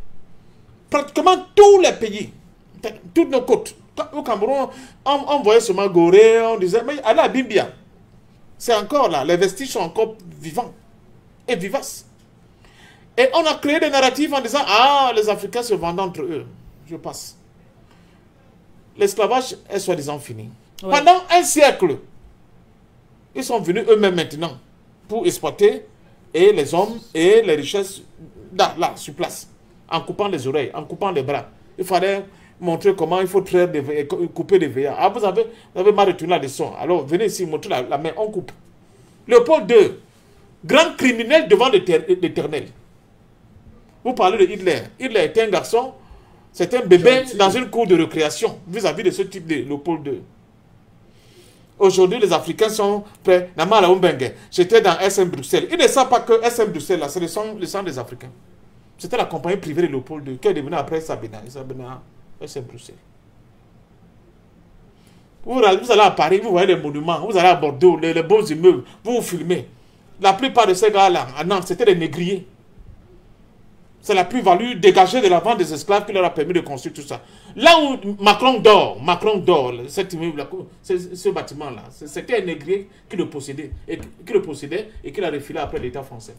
Pratiquement tous les pays, toutes nos côtes. Au Cameroun, on voyait seulement Gorée, on disait, mais allez à Bimbia. C'est encore là, les vestiges sont encore vivants et vivaces. Et on a créé des narratifs en disant, ah, les Africains se vendent entre eux. Je passe. L'esclavage est soi-disant fini. Ouais. Pendant un siècle, ils sont venus eux-mêmes maintenant pour exploiter et les hommes et les richesses là, sur place, en coupant les oreilles, en coupant les bras. Il fallait montrer comment il faut couper les veillants. Ah, vous avez mal retenu la leçon. Alors, venez ici, montrez la main, on coupe. Léopold II, grand criminel devant l'Éternel. Vous parlez de Hitler. Hitler était un garçon, c'est un bébé dans une cour de récréation vis-à-vis de ce type de Léopold II. Aujourd'hui, les Africains sont prêts. J'étais dans SM Bruxelles. Ils ne savent pas que SM Bruxelles, c'est le sang des Africains. C'était la compagnie privée de Léopold II qui est devenue après Sabina. SM Bruxelles. Vous allez à Paris, vous voyez les monuments, vous allez à Bordeaux, les beaux immeubles, vous filmez. La plupart de ces gars-là, à Nantes, c'était des négriers. C'est la plus-value dégagée de la vente des esclaves qui leur a permis de construire tout ça. Là où Macron dort, ce bâtiment-là, c'était un négrier qui le possédait et qui l'a refilé après l'État français.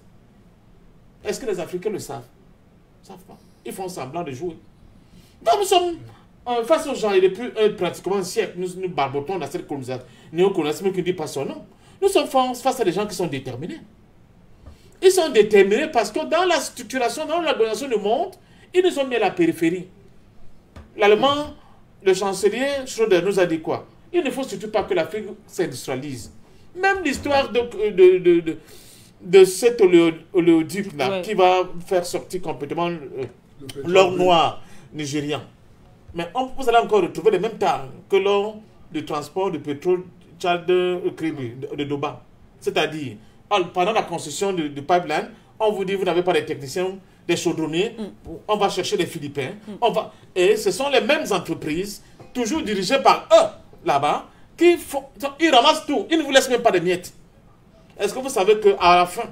Est-ce que les Africains le savent? Ils ne savent pas. Ils font semblant de jouer. Donc nous sommes face aux gens, il est plus pratiquement un siècle, nous barbotons dans cette néocolonialisme qui ne dit pas son nom. Nous sommes face à des gens qui sont déterminés. Ils sont déterminés parce que dans la structuration, dans l'organisation du monde, ils nous ont mis à la périphérie. L'Allemand, le chancelier Schröder nous a dit quoi? Il ne faut surtout pas que l'Afrique s'industrialise. Même l'histoire de cet oléoduc là, qui va faire sortir complètement l'or noir nigérian. Mais vous allez encore retrouver les mêmes temps que l'or du transport du pétrole de Doba. C'est-à-dire, pendant la construction du pipeline, on vous dit vous n'avez pas de techniciens, des chaudronniers, on va chercher les Philippins. Et ce sont les mêmes entreprises, toujours dirigées par eux, là-bas, ils ramassent tout, ils ne vous laissent même pas de miettes. Est-ce que vous savez qu'à la fin,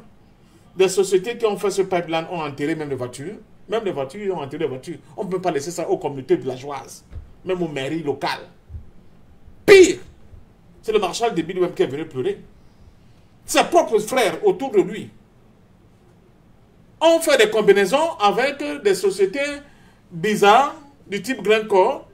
des sociétés qui ont fait ce pipeline ont enterré même les voitures? Même les voitures, ils ont enterré les voitures. On ne peut pas laisser ça aux communautés villageoises, même aux mairies locales. Pire, c'est le marshal de Billy qui est venu pleurer. Ses propres frères autour de lui ont fait des combinaisons avec des sociétés bizarres du type Glencore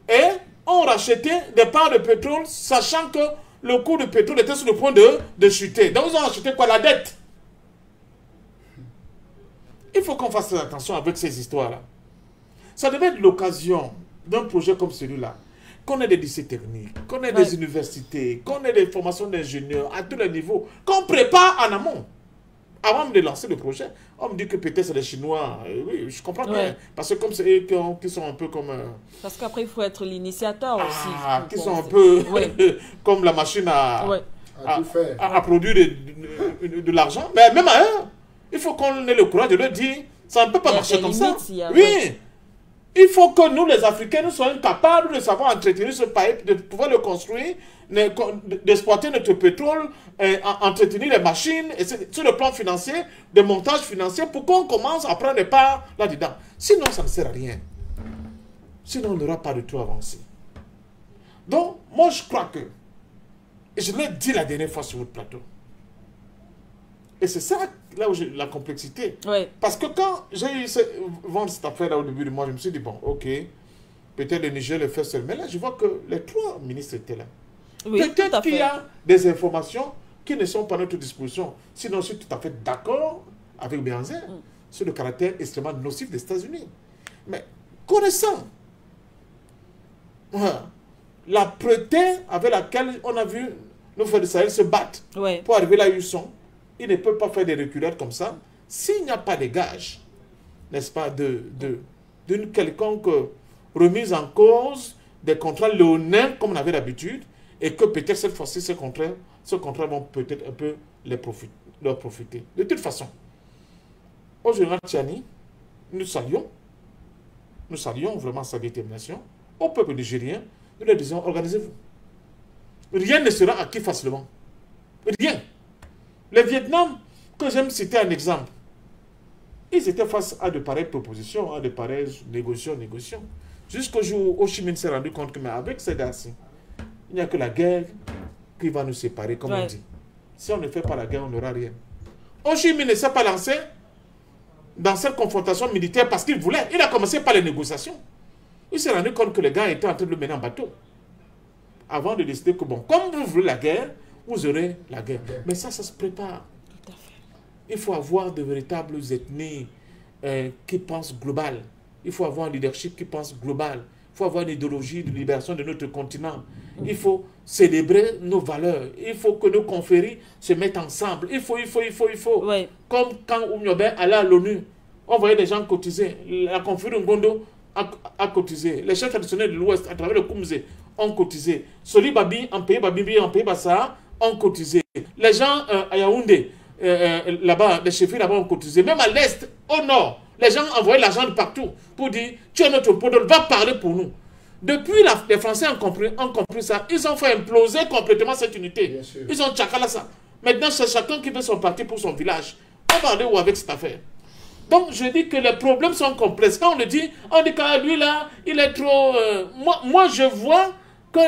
et ont racheté des parts de pétrole, sachant que le cours du pétrole était sur le point de chuter. Donc ils ont acheté quoi? La dette. Il faut qu'on fasse attention avec ces histoires-là. Ça devait être l'occasion d'un projet comme celui-là, qu'on ait des lycées techniques, qu'on ait des universités, qu'on ait des formations d'ingénieurs à tous les niveaux, qu'on prépare en amont. Avant de lancer le projet, on me dit que peut-être c'est les Chinois. Oui, je comprends bien. Parce que comme c'est eux qui sont un peu comme... Parce qu'après, il faut être l'initiateur aussi. Qui sont un peu comme la machine à produire de l'argent. Mais même à eux, il faut qu'on ait le courage de leur dire, ça ne peut pas marcher comme ça. Oui. Il faut que nous, les Africains, nous soyons capables de savoir entretenir ce pipe, de pouvoir le construire, d'exploiter notre pétrole, entretenir les machines, et sur le plan financier, de montage financier, pour qu'on commence à prendre des parts là-dedans. Sinon, ça ne sert à rien. Sinon, on n'aura pas du tout avancé. Donc, moi, je crois que, et je l'ai dit la dernière fois sur votre plateau, et c'est ça, là où j'ai la complexité. Parce que quand j'ai eu vendre cette affaire-là au début du mois, je me suis dit, bon, ok, peut-être le Niger le fait seul. Mais là, je vois que les 3 ministres étaient là. Peut-être qu'il y a des informations qui ne sont pas à notre disposition. Sinon, je suis tout à fait d'accord avec Béhanzin sur le caractère extrêmement nocif des États-Unis. Mais connaissant la prêté avec laquelle on a vu nos frères de Sahel se battre pour arriver là où ils sont, ils ne peuvent pas faire des reculades comme ça s'il n'y a pas de gage, n'est-ce pas, d'une quelconque remise en cause des contrats léonins comme on avait l'habitude, et que peut-être cette fois-ci, ces contrats vont peut-être un peu leur profiter. De toute façon, au général Tchiani, nous saluons vraiment sa détermination. Au peuple nigérien, nous leur disons, organisez-vous. Rien ne sera acquis facilement. Rien. Le Vietnam, que j'aime citer un exemple, ils étaient face à de pareilles propositions, à de pareilles négociations. Jusqu'au jour où Ho Chi Minh s'est rendu compte que, mais avec ces gars-ci, il n'y a que la guerre qui va nous séparer, comme on dit. Si on ne fait pas la guerre, on n'aura rien. Ho Chi Minh ne s'est pas lancé dans cette confrontation militaire parce qu'il voulait. Il a commencé par les négociations. Il s'est rendu compte que les gars étaient en train de le mener en bateau. Avant de décider que, bon, comme vous voulez la guerre, vous aurez la guerre. Mais ça se prépare. Tout à fait. Il faut avoir de véritables ethnies qui pensent global. Il faut avoir un leadership qui pense global. Il faut avoir une idéologie de libération de notre continent. Il faut célébrer nos valeurs. Il faut que nos confréries se mettent ensemble. Il faut. Comme quand Oumyobé allait à l'ONU, on voyait des gens cotiser. La confrérie Ngondo a cotisé. Les chefs traditionnels de l'Ouest, à travers le Koumze, ont cotisé. Soli Babi, en pays Babi, en pays Bassa, ont cotisé. Les gens à Yaoundé, là-bas, les chefs là-bas ont cotisé. Même à l'Est, au Nord, les gens envoyaient l'argent de partout pour dire, tu es notre podole, va parler pour nous. Depuis, les Français ont compris ça. Ils ont fait imploser complètement cette unité. Ils ont tchakala ça. Maintenant, c'est chacun qui veut son parti pour son village. On va aller où avec cette affaire? Donc, je dis que les problèmes sont complexes. Quand on le dit, on dit que lui là, il est trop... Moi, je vois que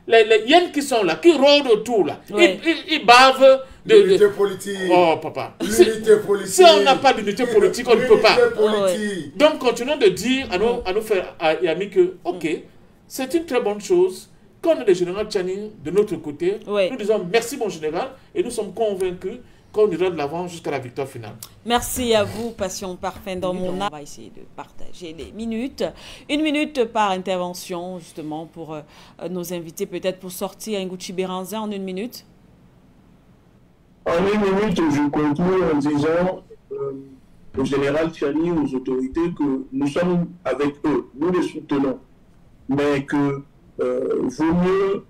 les hyènes qui sont là, qui rôdent autour là, ils bavent de... L'unité politique. Oh, papa. L'unité politique. Si on n'a pas d'unité politique, on ne peut pas. Politique. Donc, continuons de dire à nos frères et amis que, ok, c'est une très bonne chose quand on est le général Tchiani de notre côté, nous disons merci mon général et nous sommes convaincus qu'on ira de l'avant jusqu'à la victoire finale. Merci à vous, Passion Parfum dans mon âme. On va essayer de partager les minutes. 1 minute par intervention, justement, pour nos invités, peut-être pour sortir Nguchi Béranzin en 1 minute. En 1 minute, je conclue en disant au général Tchiani, aux autorités, que nous sommes avec eux, nous les soutenons, mais que vaut mieux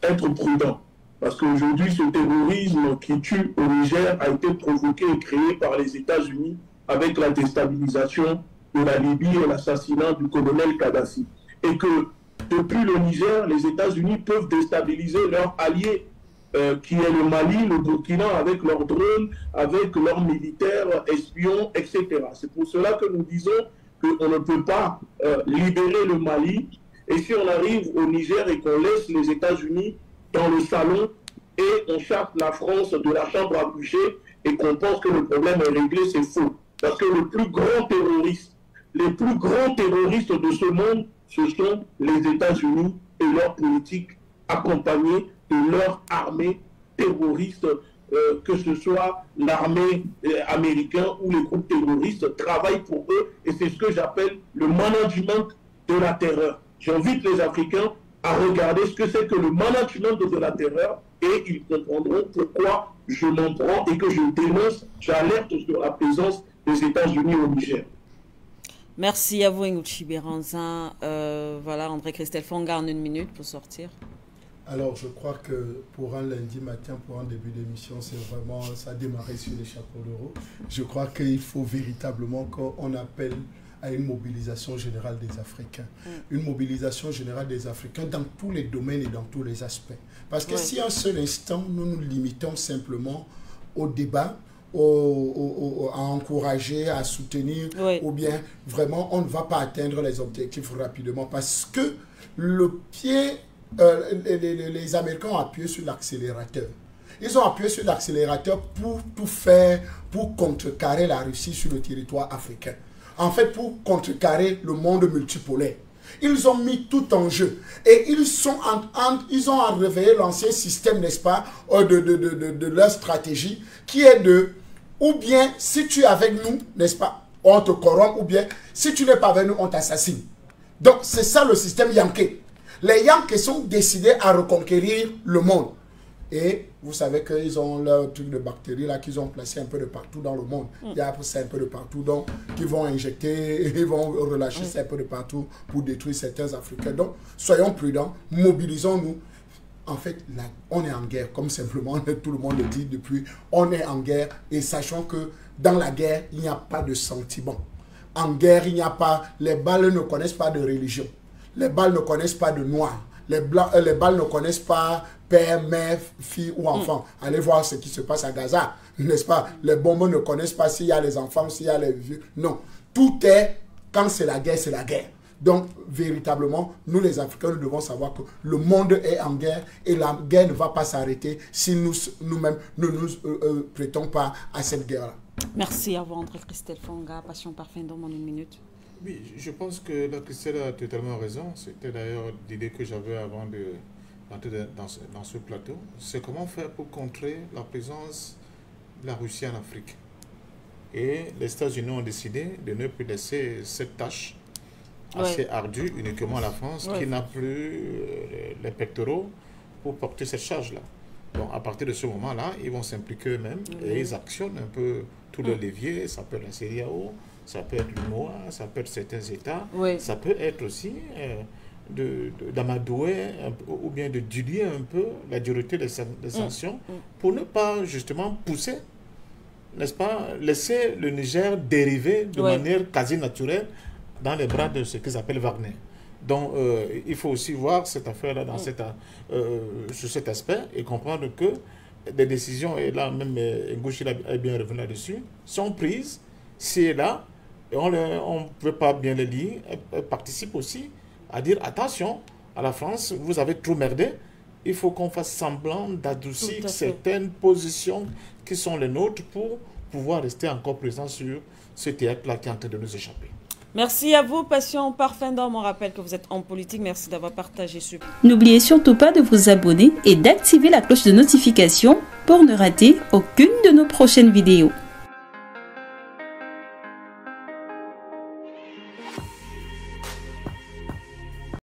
être prudent. Parce qu'aujourd'hui, ce terrorisme qui tue au Niger a été provoqué et créé par les États-Unis avec la déstabilisation de la Libye et l'assassinat du colonel Kadhafi. Et que depuis le Niger, les États-Unis peuvent déstabiliser leurs alliés, qui est le Mali, le Burkina, avec leurs drones, avec leurs militaires, espions, etc. C'est pour cela que nous disons qu'on ne peut pas libérer le Mali. Et si on arrive au Niger et qu'on laisse les États-Unis dans le salon et on chape la France de la chambre à coucher et qu'on pense que le problème est réglé, c'est faux. Parce que les plus grands terroristes de ce monde, ce sont les États-Unis et leur politique accompagnée de leur armée terroriste, que ce soit l'armée américaine ou les groupes terroristes, travaillent pour eux et c'est ce que j'appelle le management de la terreur. J'invite les Africains à regarder ce que c'est que le management de la terreur et ils comprendront pourquoi je m'en prends et que je dénonce, j'alerte sur la présence des États-Unis au Niger. Merci à vous, Nguchi Béranzin. Voilà, André-Christelle Fonga en 1 minute pour sortir. Alors, je crois que pour un lundi matin, pour un début d'émission, c'est vraiment, ça a démarré sur les chapeaux de roue. Je crois qu'il faut véritablement qu'on appelle à une mobilisation générale des Africains. Une mobilisation générale des Africains dans tous les domaines et dans tous les aspects. Parce que si un seul instant, nous nous limitons simplement au débat, à encourager, à soutenir, ou bien vraiment, on ne va pas atteindre les objectifs rapidement. Parce que les Américains ont appuyé sur l'accélérateur. Ils ont appuyé sur l'accélérateur pour tout faire, pour contrecarrer la Russie sur le territoire africain. En fait, pour contrecarrer le monde multipolaire. Ils ont mis tout en jeu. Et ils ont réveillé l'ancien système, n'est-ce pas, de leur stratégie, qui est de, ou bien, si tu es avec nous, n'est-ce pas, on te corrompt, ou bien, si tu n'es pas avec nous, on t'assassine. Donc, c'est ça le système Yankee. Les Yankees sont décidés à reconquérir le monde. Et vous savez qu'ils ont leur truc de bactéries là qu'ils ont placé un peu de partout dans le monde. Il y a ça un peu de partout, donc qu'ils vont injecter, ils vont relâcher ça un peu de partout pour détruire certains Africains. Donc, soyons prudents, mobilisons-nous. En fait, là, on est en guerre, comme simplement tout le monde le dit depuis. On est en guerre et sachons que dans la guerre, il n'y a pas de sentiment. En guerre, il n'y a pas... Les balles ne connaissent pas de religion. Les balles ne connaissent pas de noir. Les balles ne connaissent pas père, mère, fille ou enfant. Allez voir ce qui se passe à Gaza, n'est-ce pas? Les bombes ne connaissent pas s'il y a les enfants, s'il y a les vieux. Non. Tout est, quand c'est la guerre, c'est la guerre. Donc, véritablement, nous les Africains, nous devons savoir que le monde est en guerre et la guerre ne va pas s'arrêter si nous-mêmes ne nous prêtons pas à cette guerre-là. Merci à vous, André-Christelle Fonga. Passion Parfum dans mon 1 minute. Oui, je pense que la Christelle a totalement raison. C'était d'ailleurs l'idée que j'avais avant d'entrer dans ce plateau. C'est comment faire pour contrer la présence de la Russie en Afrique. Et les États-Unis ont décidé de ne plus laisser cette tâche assez ardue uniquement à la France, qui n'a plus les pectoraux pour porter cette charge-là. Donc, à partir de ce moment-là, ils vont s'impliquer eux-mêmes et ils actionnent un peu tous les leviers. Ça peut être la CEDEAO, ça peut être l'UMOA, ça peut être certains États, ça peut être aussi d'amadouer ou bien de diluer un peu la dureté des sanctions pour ne pas justement pousser, n'est-ce pas, laisser le Niger dériver de manière quasi naturelle dans les bras de ce qu'ils appellent Wagner. Donc, il faut aussi voir cette affaire-là sur cet aspect et comprendre que des décisions, et là même Nguchi est bien revenu là-dessus, sont prises, c'est là, et on ne peut pas bien les lire, elles participent aussi à dire attention à la France, vous avez trop merdé, il faut qu'on fasse semblant d'adoucir certaines positions qui sont les nôtres pour pouvoir rester encore présents sur ce théâtre-là qui est en train de nous échapper. Merci à vous, Passion Parfendorme. On rappelle que vous êtes en politique. Merci d'avoir partagé ce... N'oubliez surtout pas de vous abonner et d'activer la cloche de notification pour ne rater aucune de nos prochaines vidéos.